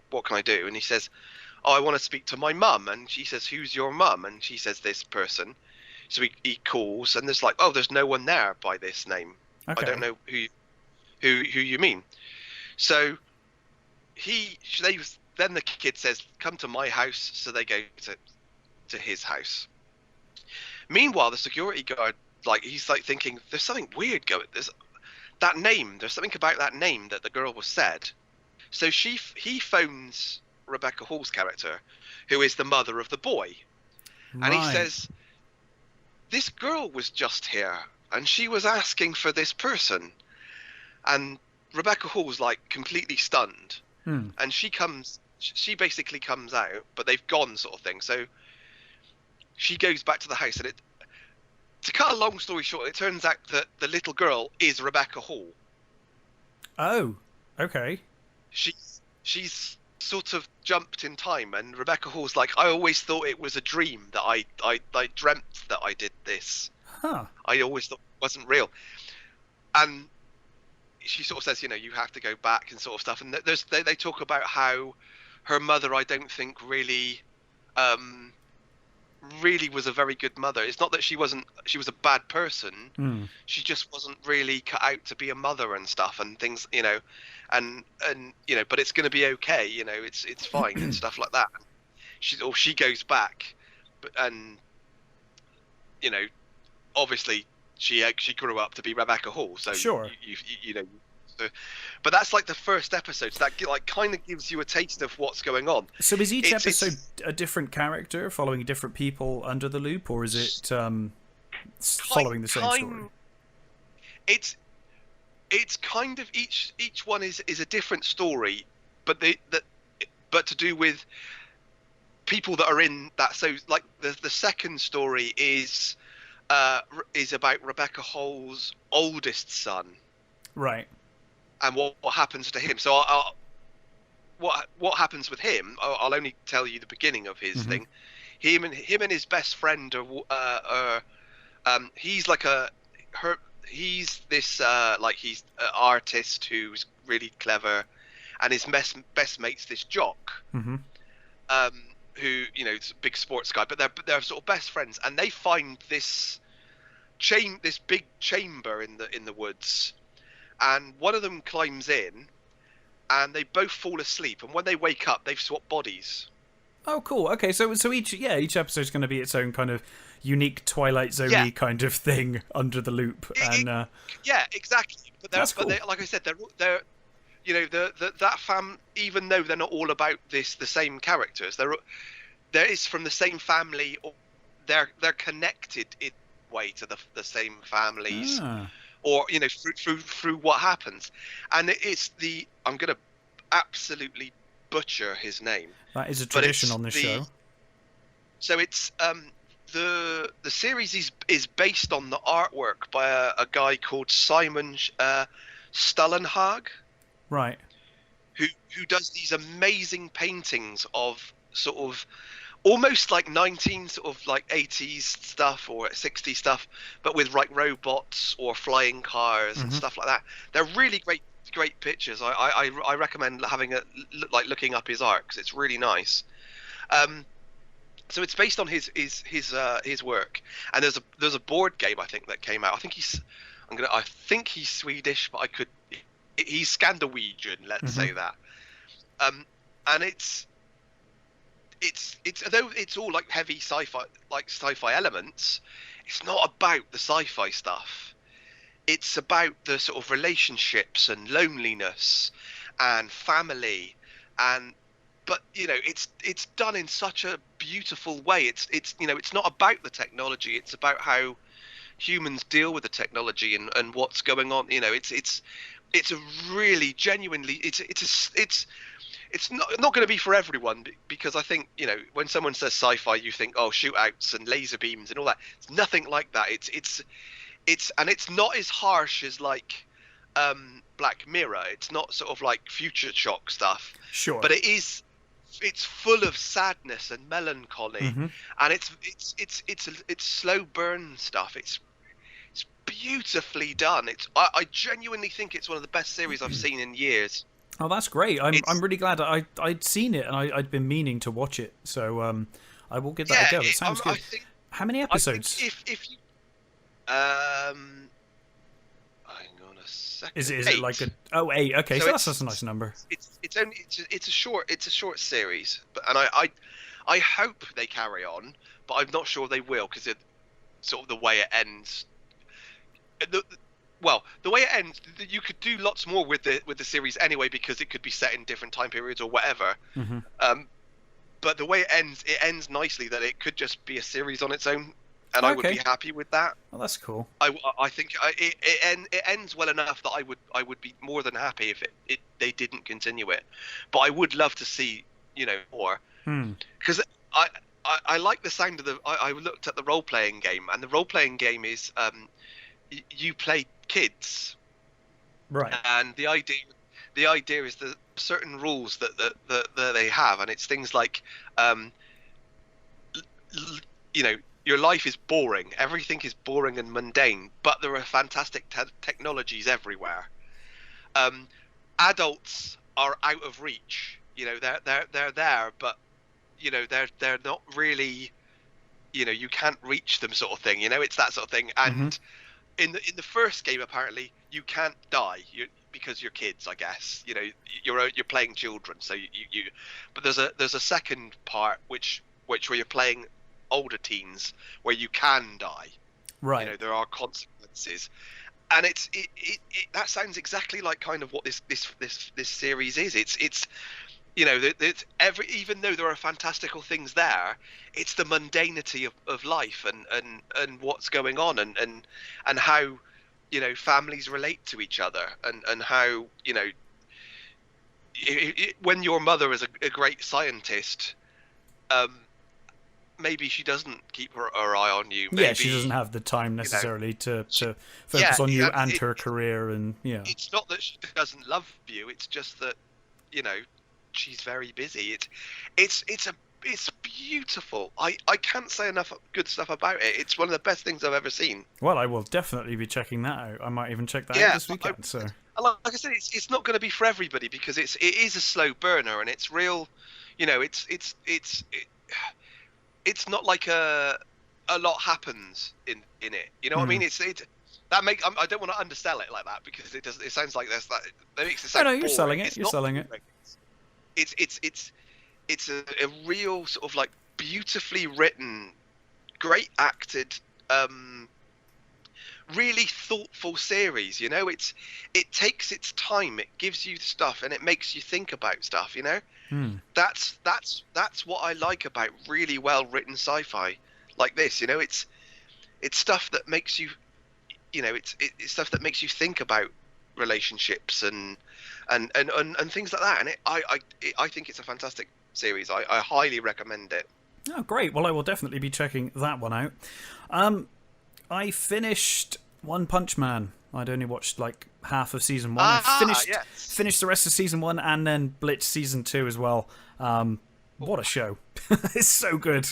what can I do? And he says, oh, I want to speak to my mum. And she says, who's your mum? And she says, this person. So he calls, and there's like, oh, there's no one there by this name. Okay. I don't know who you mean. So then the kid says, come to my house. So they go to his house. Meanwhile, the security guard, like, he's like thinking, there's something weird going. that name. There's something about that name that the girl was said. So he phones Rebecca Hall's character, who is the mother of the boy, and he says, "This girl was just here, and she was asking for this person." And Rebecca Hall's like completely stunned, and she basically comes out, but they've gone, sort of thing. So she goes back to the house, and to cut a long story short, it turns out that the little girl is Rebecca Hall. Oh, okay. She's sort of jumped in time, and Rebecca Hall's like, "I always thought it was a dream, that I dreamt that I did this. I always thought it wasn't real." And she sort of says, you have to go back and sort of stuff. And they talk about how her mother, I don't think really was a very good mother. It's not that she was a bad person. She just wasn't really cut out to be a mother and stuff and things, and but it's going to be okay, it's fine and stuff like that. She goes back, and obviously she grew up to be Rebecca Hall, so sure. But that's like the first episode, so that like kind of gives you a taste of what's going on. So is each episode a different character following different people under the loop, or is it following the same story? It's kind of each one is a different story, but to do with people that are in that. So like the second story is about Rebecca Hall's oldest son, right? And what happens to him. So what happens with him? I'll only tell you the beginning of his thing. Him and his best friend are he's like he's this he's an artist who's really clever, and his best mate's this jock, who is a big sports guy, but they're sort of best friends, and they find this big chamber in the woods, and one of them climbs in, and they both fall asleep, and when they wake up, they've swapped bodies. Oh, cool. Okay, so each episode is going to be its own kind of unique Twilight Zone-y kind of thing under the loop, and yeah, exactly. But that's cool. But like I said, they're that fam, even though they're not all about the same characters, there is from the same family, or they're connected in a way to the same families. Or through what happens, and I'm gonna absolutely butcher his name. That is a tradition on this show. So it's the series is based on the artwork by a guy called Simon Stullenhag, right? Who does these amazing paintings of sort of almost like 80s stuff or 60s stuff, but with like robots or flying cars and stuff like that. They're really great pictures. I recommend looking up his art, because it's really nice. So it's based on his work, and there's a board game I think that came out. I think he's Swedish, but he's Scandinavian, let's say that. And it's although it's all like heavy sci-fi elements, it's not about the sci-fi stuff. It's about the sort of relationships and loneliness and family, but it's done in such a beautiful way. It's not about the technology. It's about how humans deal with the technology and what's going on. It's a really genuinely it's not going to be for everyone, because I think when someone says sci-fi, you think, oh, shootouts and laser beams and all that. It's nothing like that. It's not as harsh as like Black Mirror. It's not sort of like Future Shock stuff. Sure. But it's full of sadness and melancholy, and it's slow burn stuff. It's beautifully done. I genuinely think it's one of the best series I've seen in years. Oh, that's great. I'm really glad I'd seen it, and I'd been meaning to watch it. So I will give that a go. It sounds good. How many episodes? If you hang on a second. Is it like a 8? Okay, so that's a nice number. It's a short series, and I hope they carry on, but I'm not sure they will, because it sort of the way it ends. The way it ends, you could do lots more with the series anyway, because it could be set in different time periods or whatever. But the way it ends nicely, that it could just be a series on its own, and I would be happy with that. Well, that's cool. I think it ends well enough that I would be more than happy if they didn't continue it. But I would love to see, more, because I like the sound of the. I looked at the role playing game, and the role playing game is you play kids, right? And the idea is that certain rules that they have, and it's things like, your life is boring. Everything is boring and mundane, but there are fantastic technologies everywhere. Adults are out of reach. They're there, but they're not really. You can't reach them, sort of thing. It's that sort of thing. And in the first game, apparently, you can't die. Because you're kids, I guess. You're playing children, so you. But there's a second part which where you're playing older teens, where you can die. Right. There are consequences, and it that sounds exactly like kind of what this series is. It's even though there are fantastical things there, it's the mundanity of life and what's going on and how families relate to each other, and how when your mother is a great scientist, maybe she doesn't keep her eye on you. Maybe, she doesn't have the time necessarily to focus on you and her career, and it's not that she doesn't love you, it's just that she's very busy. It's beautiful. I can't say enough good stuff about it. It's one of the best things I've ever seen. Well, I will definitely be checking that out. I might even check that out this weekend. Like I said, it's not going to be for everybody, because it is a slow burner, and it's real. It's not like a lot happens in it. You know what I mean? That make I don't want to undersell it like that, because it does. It sounds like that makes it sound. No, you're boring. selling it. You're selling it. It's a real sort of like beautifully written, great acted, really thoughtful series. It takes its time. It gives you stuff, and it makes you think about stuff. That's what I like about really well written sci-fi like this. It's stuff that makes you, it's stuff that makes you think about relationships and things like that. And I think it's a fantastic series. I highly recommend it. Oh, great. Well, I will definitely be checking that one out. I finished One Punch Man. I'd only watched like half of season 1. I finished the rest of season 1, and then Blitz season 2 as well. What a show. It's so good.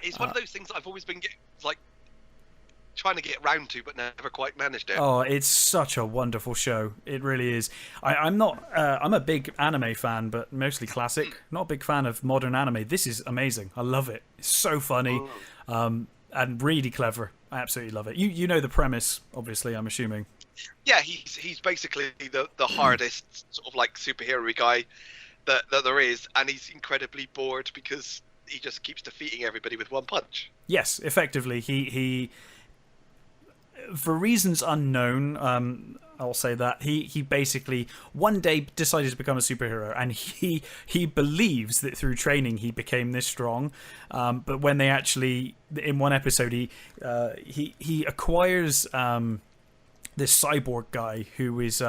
It's one of those things that I've always been trying to get round to, but never quite managed it. Oh, it's such a wonderful show. It really is. I'm a big anime fan, but mostly classic. Not a big fan of modern anime. This is amazing. I love it. It's so funny, and really clever. I absolutely love it. You know the premise, obviously, I'm assuming. Yeah, he's basically the hardest sort of like superhero guy that there is, and he's incredibly bored because he just keeps defeating everybody with one punch. Yes, effectively, he for reasons unknown, I'll say that he basically one day decided to become a superhero, and he believes that through training he became this strong. But when they actually, in one episode, he acquires this cyborg guy who is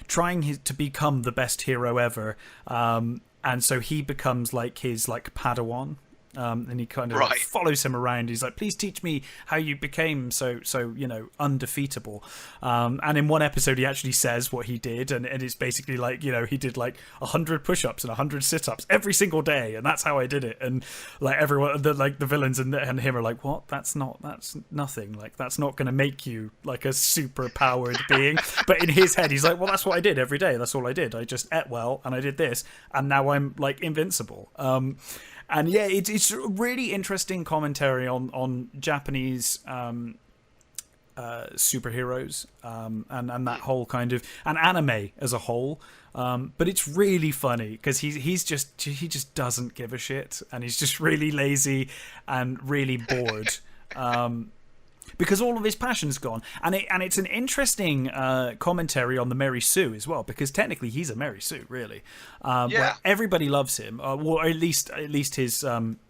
trying to become the best hero ever, and so he becomes like his Padawan. And he kind of follows him around. He's like, please teach me how you became so undefeatable. And in one episode he actually says what he did, and it's basically like, he did like 100 push-ups and 100 sit-ups every single day, and that's how I did it. And like everyone, the villains and him are like, what? That's nothing. Like, that's not going to make you like a super powered being. But in his head he's like, well, that's what I did every day. That's all I did. I just ate well and I did this, and now I'm like invincible. And yeah, it's a really interesting commentary on Japanese superheroes, and that whole kind of, and anime as a whole. But it's really funny because he just doesn't give a shit, and he's just really lazy and really bored. because all of his passion's gone, and it's an interesting commentary on the Mary Sue as well, because technically he's a Mary Sue, really. Where everybody loves him, or at least his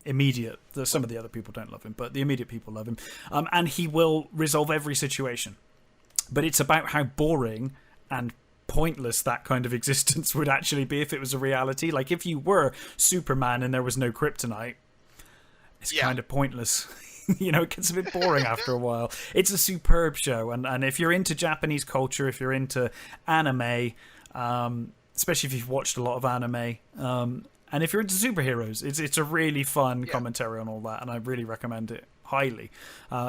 immediate. Some of the other people don't love him, but the immediate people love him, and he will resolve every situation. But it's about how boring and pointless that kind of existence would actually be if it was a reality. Like, if you were Superman and there was no kryptonite, it's kind of pointless. You know, it gets a bit boring after a while. It's a superb show, and if you're into Japanese culture, if you're into anime, especially if you've watched a lot of anime, and if you're into superheroes, it's a really fun commentary on all that, and I really recommend it highly.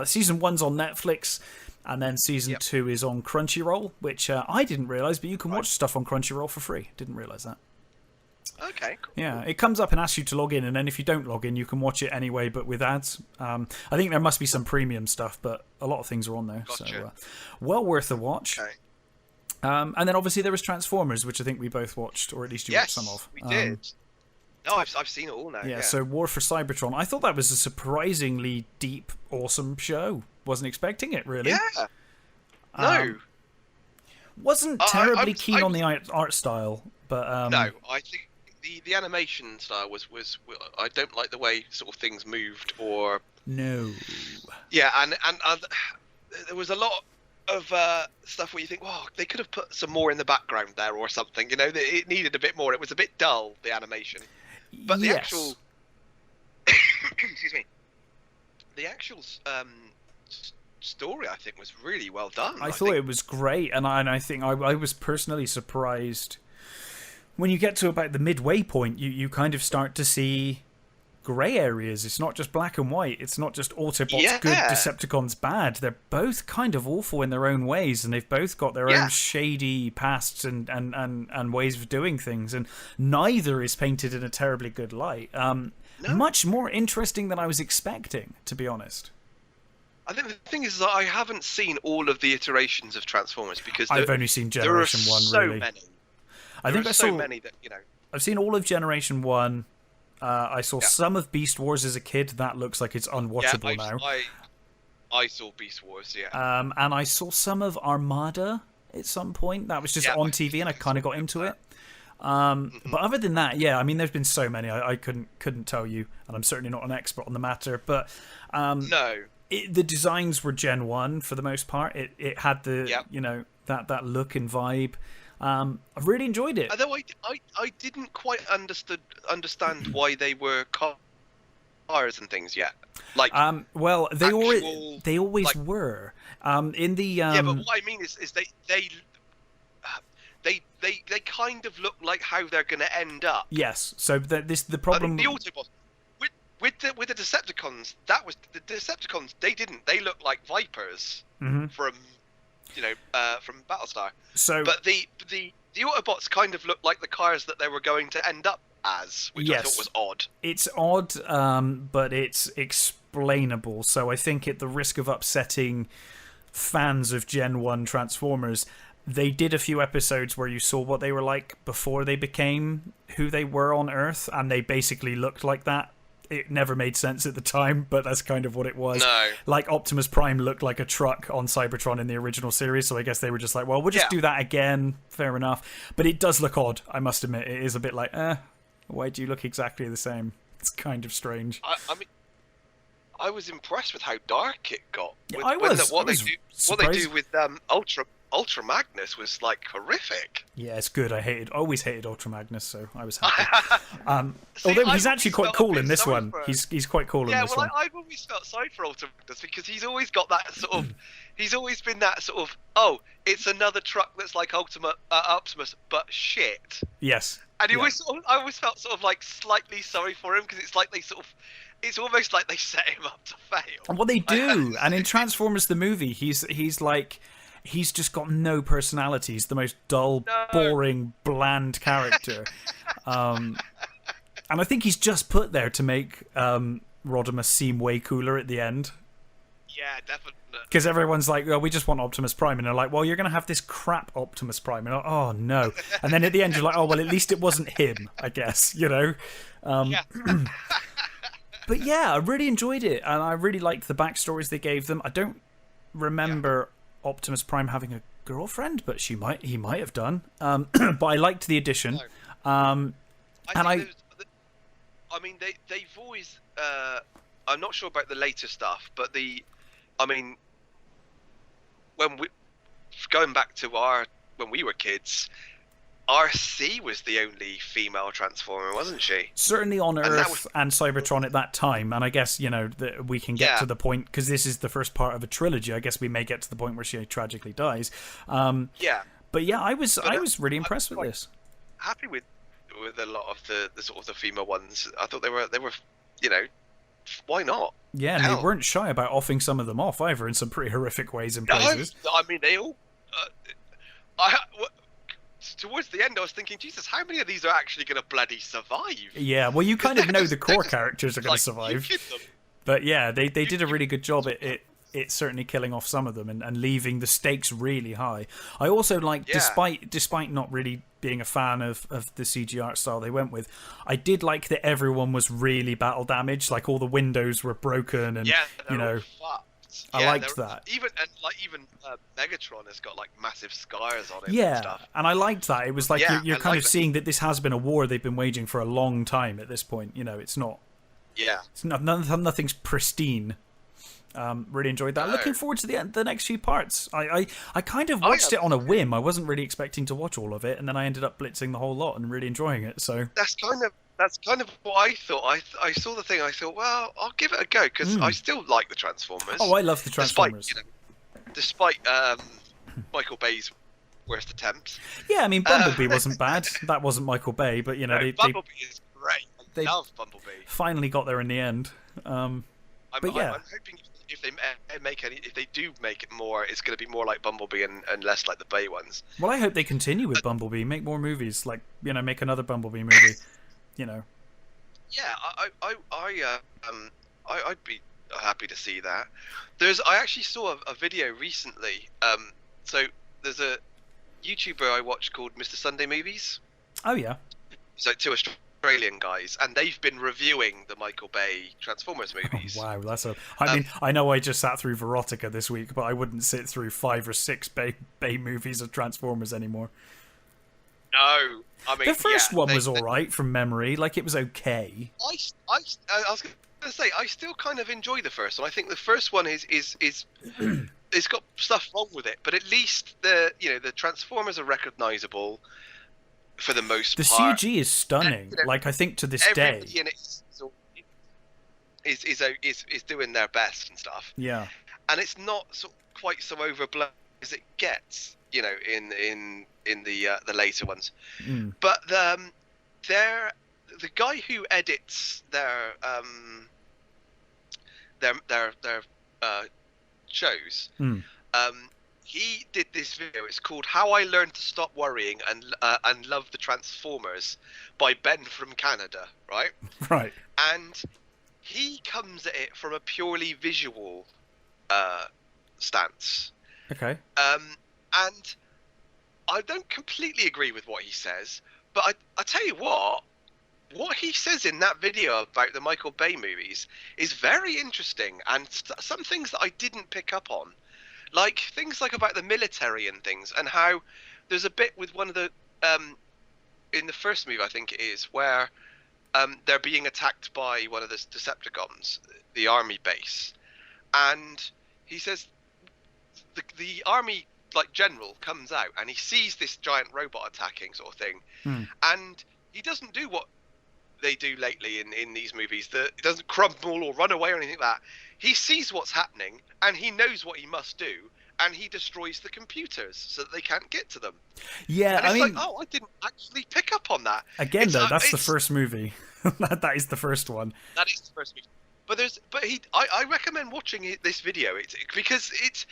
Season 1's on Netflix, and then season 2 is on Crunchyroll, which I didn't realise, but you can watch stuff on Crunchyroll for free. Didn't realise that. Okay, cool. Yeah, it comes up and asks you to log in, and then if you don't log in, you can watch it anyway, but with ads. I think there must be some premium stuff, but a lot of things are on there. Gotcha. So, well worth a watch. Okay. And then obviously there was Transformers, which I think we both watched, or at least you watched some of. We did. No, I've seen it all now. Yeah, so War for Cybertron. I thought that was a surprisingly deep, awesome show. Wasn't expecting it, really. Yeah. No. Wasn't terribly keen on the art style, but... no, I think the animation style was I don't like the way sort of things moved, or... No. Yeah, and there was a lot of stuff where you think, well, they could have put some more in the background there or something. You know, it needed a bit more. It was a bit dull, the animation. But the actual... excuse me. The actual story, I think, was really well done. I thought it was great, and I think I was personally surprised. When you get to about the midway point, you kind of start to see grey areas. It's not just black and white. It's not just Autobots good, Decepticons bad. They're both kind of awful in their own ways, and they've both got their own shady pasts and ways of doing things, and neither is painted in a terribly good light. No. Much more interesting than I was expecting, to be honest. I think the thing is that I haven't seen all of the iterations of Transformers, because I've only seen Generation 1, so really. Many. I think I saw so many that, you know. I've seen all of Generation 1. I saw some of Beast Wars as a kid. That looks like it's unwatchable now. I saw Beast Wars, yeah. And I saw some of Armada at some point. That was just on TV, and I kind of got into it. But other than that, I mean, there's been so many. I couldn't tell you, and I'm certainly not an expert on the matter. But no. The designs were Gen 1 for the most part. It had the you know, that look and vibe. I really enjoyed it. Although I didn't quite understand why they were cars and things yet. Like well, they always like, were. In the yeah, but what I mean is they kind of look like how they're going to end up. Yes. So the problem. The Autobots with the Decepticons, that was the Decepticons. They look like Vipers from. You know, from Battlestar. So, but the Autobots kind of looked like the cars that they were going to end up as, which I thought was odd. It's odd, but it's explainable. So I think at the risk of upsetting fans of Gen 1 Transformers, they did a few episodes where you saw what they were like before they became who they were on Earth, and they basically looked like that. It never made sense at the time, but that's kind of what it was. No. Like Optimus Prime looked like a truck on Cybertron in the original series, so I guess they were just like, well, we'll just do that again. Fair enough. But it does look odd, I must admit. It is a bit like, why do you look exactly the same? It's kind of strange. I mean, I was impressed with how dark it got. What they do with Ultra Magnus was like horrific. Yeah, it's good. I always hated Ultra Magnus, so I was happy. Although he's actually quite cool in this one. He's quite cool in this one. I've always felt sorry for Ultra Magnus because he's always got that sort of. He's always been that sort of. Oh, it's another truck that's like Optimus, but shit. Yes. And I always felt sort of like slightly sorry for him because it's like they sort of. It's almost like they set him up to fail. And what they do, and in Transformers the movie, he's like. He's just got no personality. He's the most dull, boring, bland character. And I think he's just put there to make Rodimus seem way cooler at the end. Yeah, definitely. Because everyone's like, oh, we just want Optimus Prime. And they're like, well, you're going to have this crap Optimus Prime. And like, oh, no. And then at the end, you're like, oh, well, at least it wasn't him, I guess, you know? But yeah, I really enjoyed it. And I really liked the backstories they gave them. I don't remember Optimus Prime having a girlfriend, but he might have done. But I liked the addition. I mean, they've always. I'm not sure about the later stuff, but going back to when we were kids, RC was the only female Transformer, wasn't she? Certainly on Earth and Cybertron at that time, and I guess that we can get to the point, because this is the first part of a trilogy. I guess we may get to the point where she tragically dies. But yeah, I was really impressed with this. Happy with a lot of the sort of the female ones. I thought they were why not? Yeah, and they weren't shy about offing some of them off either in some pretty horrific ways in places. No, I mean they all. Towards the end, I was thinking, Jesus, how many of these are actually going to bloody survive? Yeah, well, you kind of know the core characters are going to survive. But yeah, they did a really good job at it certainly killing off some of them and leaving the stakes really high. I also like, despite not really being a fan of the CG art style they went with, I did like that everyone was really battle damaged, like all the windows were broken and I liked that. Even Megatron has got like massive scars on it. Yeah, and stuff. And I liked that. It was like you're kind of seeing that this has been a war they've been waging for a long time. At this point, it's not. Yeah, it's nothing's pristine. Really enjoyed that. Looking forward to the next few parts. I kind of watched it on a whim. I wasn't really expecting to watch all of it, and then I ended up blitzing the whole lot and really enjoying it. So that's kind of what I thought. I saw the thing. I thought, well, I'll give it a go because I still like the Transformers. Oh, I love the Transformers. Despite Michael Bay's worst attempts. Yeah, I mean, Bumblebee wasn't bad. That wasn't Michael Bay, but Bumblebee is great. I love Bumblebee. Finally got there in the end. I'm hoping if they do make it more, it's going to be more like Bumblebee and less like the Bay ones. Well, I hope they continue with Bumblebee, make more movies, like make another Bumblebee movie. Yeah, I'd be happy to see that. I actually saw a video recently. So there's a YouTuber I watch called Mr. Sunday Movies. Oh yeah. So two Australian guys, and they've been reviewing the Michael Bay Transformers movies. Oh, wow, I mean, I know I just sat through Verotika this week, but I wouldn't sit through 5 or 6 Bay movies of Transformers anymore. No, I mean the first one was all right from memory. Like it was okay. I was going to say I still kind of enjoy the first one. I think the first one is it's got stuff wrong with it, but at least the Transformers are recognizable for the most part. The CG is stunning. And, like I think to this day, everybody in it is doing their best and stuff. Yeah, and it's not quite so overblown as it gets. In the later ones, but the guy who edits their shows, he did this video. It's called "How I Learned to Stop Worrying and Love the Transformers" by Ben from Canada, right? Right. And he comes at it from a purely visual stance. Okay. And I don't completely agree with what he says, but I tell you what he says in that video about the Michael Bay movies is very interesting, and some things that I didn't pick up on, like things like about the military and things, and how there's a bit with one of the in the first movie I think it is where they're being attacked by one of the Decepticons, the army base, and he says the army general comes out and he sees this giant robot attacking sort of thing, and he doesn't do what they do lately in these movies. It doesn't crumble or run away or anything like that. He sees what's happening and he knows what he must do, and he destroys the computers so that they can't get to them. Yeah, and it's I didn't actually pick up on that. Again, that's the first movie. That is the first one. That is the first movie. But I recommend watching this video. Because it's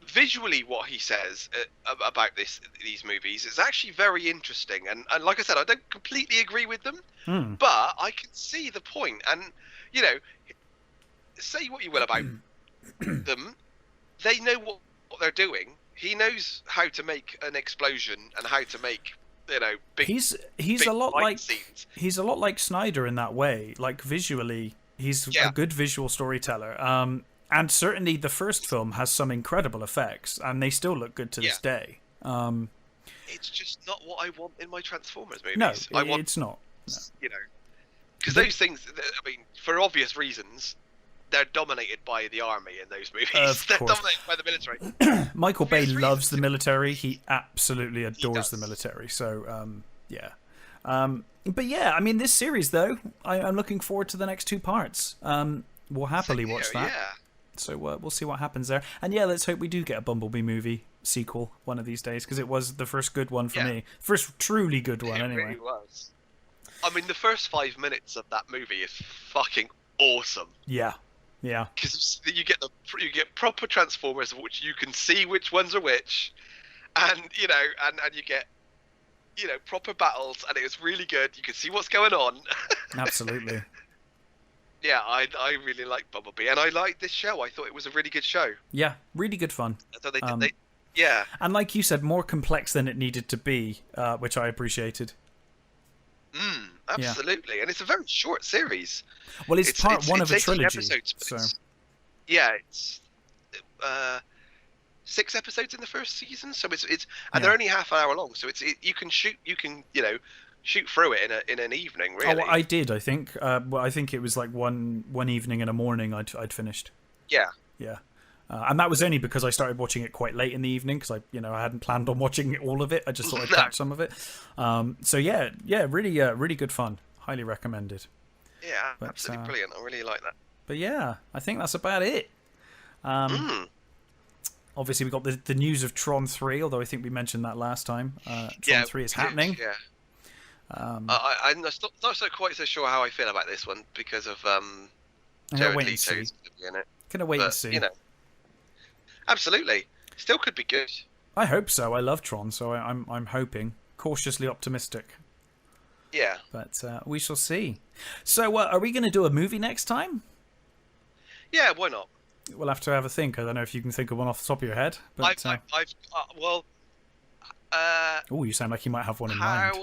visually what he says about these movies is actually very interesting, and like I said, I don't completely agree with them, but I can see the point. And say what you will about them, they know what they're doing. He knows how to make an explosion and how to make big. He's a lot like scenes. He's a lot like Snyder in that way. Like visually, he's a good visual storyteller. And certainly the first film has some incredible effects, and they still look good to this day. It's just not what I want in my Transformers movies. No, it's not. No. You know, because those things, I mean, for obvious reasons, they're dominated by the army in those movies. They're dominated by the military. Michael Bay loves the military. He absolutely adores the military. So, yeah. But yeah, I mean, this series, though, I'm looking forward to the next 2 parts. We'll happily watch that. Yeah. So we'll see what happens there. And yeah, let's hope we do get a Bumblebee movie sequel one of these days, because it was the first good one for me. First truly good one, anyway. It really was. I mean, the first 5 minutes of that movie is fucking awesome. Yeah. Yeah. Because you get proper Transformers, which you can see which ones are which, and you know, and you get, you know, proper battles, and it was really good. You can see what's going on. Absolutely. Yeah, I really like Bumblebee, and I liked this show. I thought it was a really good show. Yeah, really good fun. I thought yeah. And like you said, more complex than it needed to be, which I appreciated. Absolutely, and it's a very short series. Well, it's part one of a trilogy. Episodes, so. It's 6 episodes in the first season, so it's they're only half an hour long, so you can shoot through it in an evening, really. Oh, I did. I think. I think it was like one evening and a morning. I'd finished. Yeah. Yeah. And that was only because I started watching it quite late in the evening, because I hadn't planned on watching all of it. I just thought I'd catch some of it. So yeah, really good fun. Highly recommended. Yeah, absolutely brilliant. I really like that. But yeah, I think that's about it. Obviously, we got the news of Tron 3, although I think we mentioned that last time. Tron 3 is happening. Yeah. I'm not quite so sure how I feel about this one because of Jared Leto's going to be in it. Gonna wait and see. You know, absolutely, still could be good. I hope so. I love Tron, so I'm hoping, cautiously optimistic. Yeah. But we shall see. So, are we going to do a movie next time? Yeah, why not? We'll have to have a think. I don't know if you can think of one off the top of your head. But oh, you sound like you might have one in mind.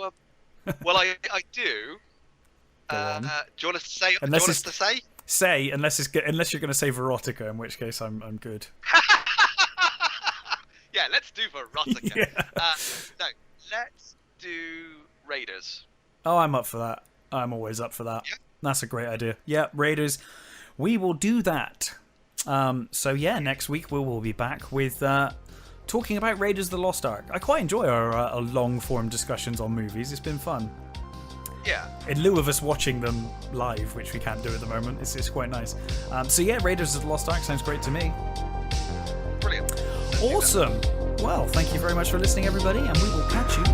Well, I do. Go on. Do you want us to say? Unless Say unless you're going to say Verotika, in which case I'm good. Yeah, let's do Verotika. Yeah. No, let's do Raiders. Oh, I'm up for that. I'm always up for that. Yeah. That's a great idea. Yeah, Raiders. We will do that. So yeah, next week we will be back with talking about Raiders of the Lost Ark. I quite enjoy our long-form discussions on movies. It's been fun. Yeah. In lieu of us watching them live, which we can't do at the moment, it's quite nice. So yeah, Raiders of the Lost Ark sounds great to me. Brilliant. Awesome. Well, thank you very much for listening, everybody, and we will catch you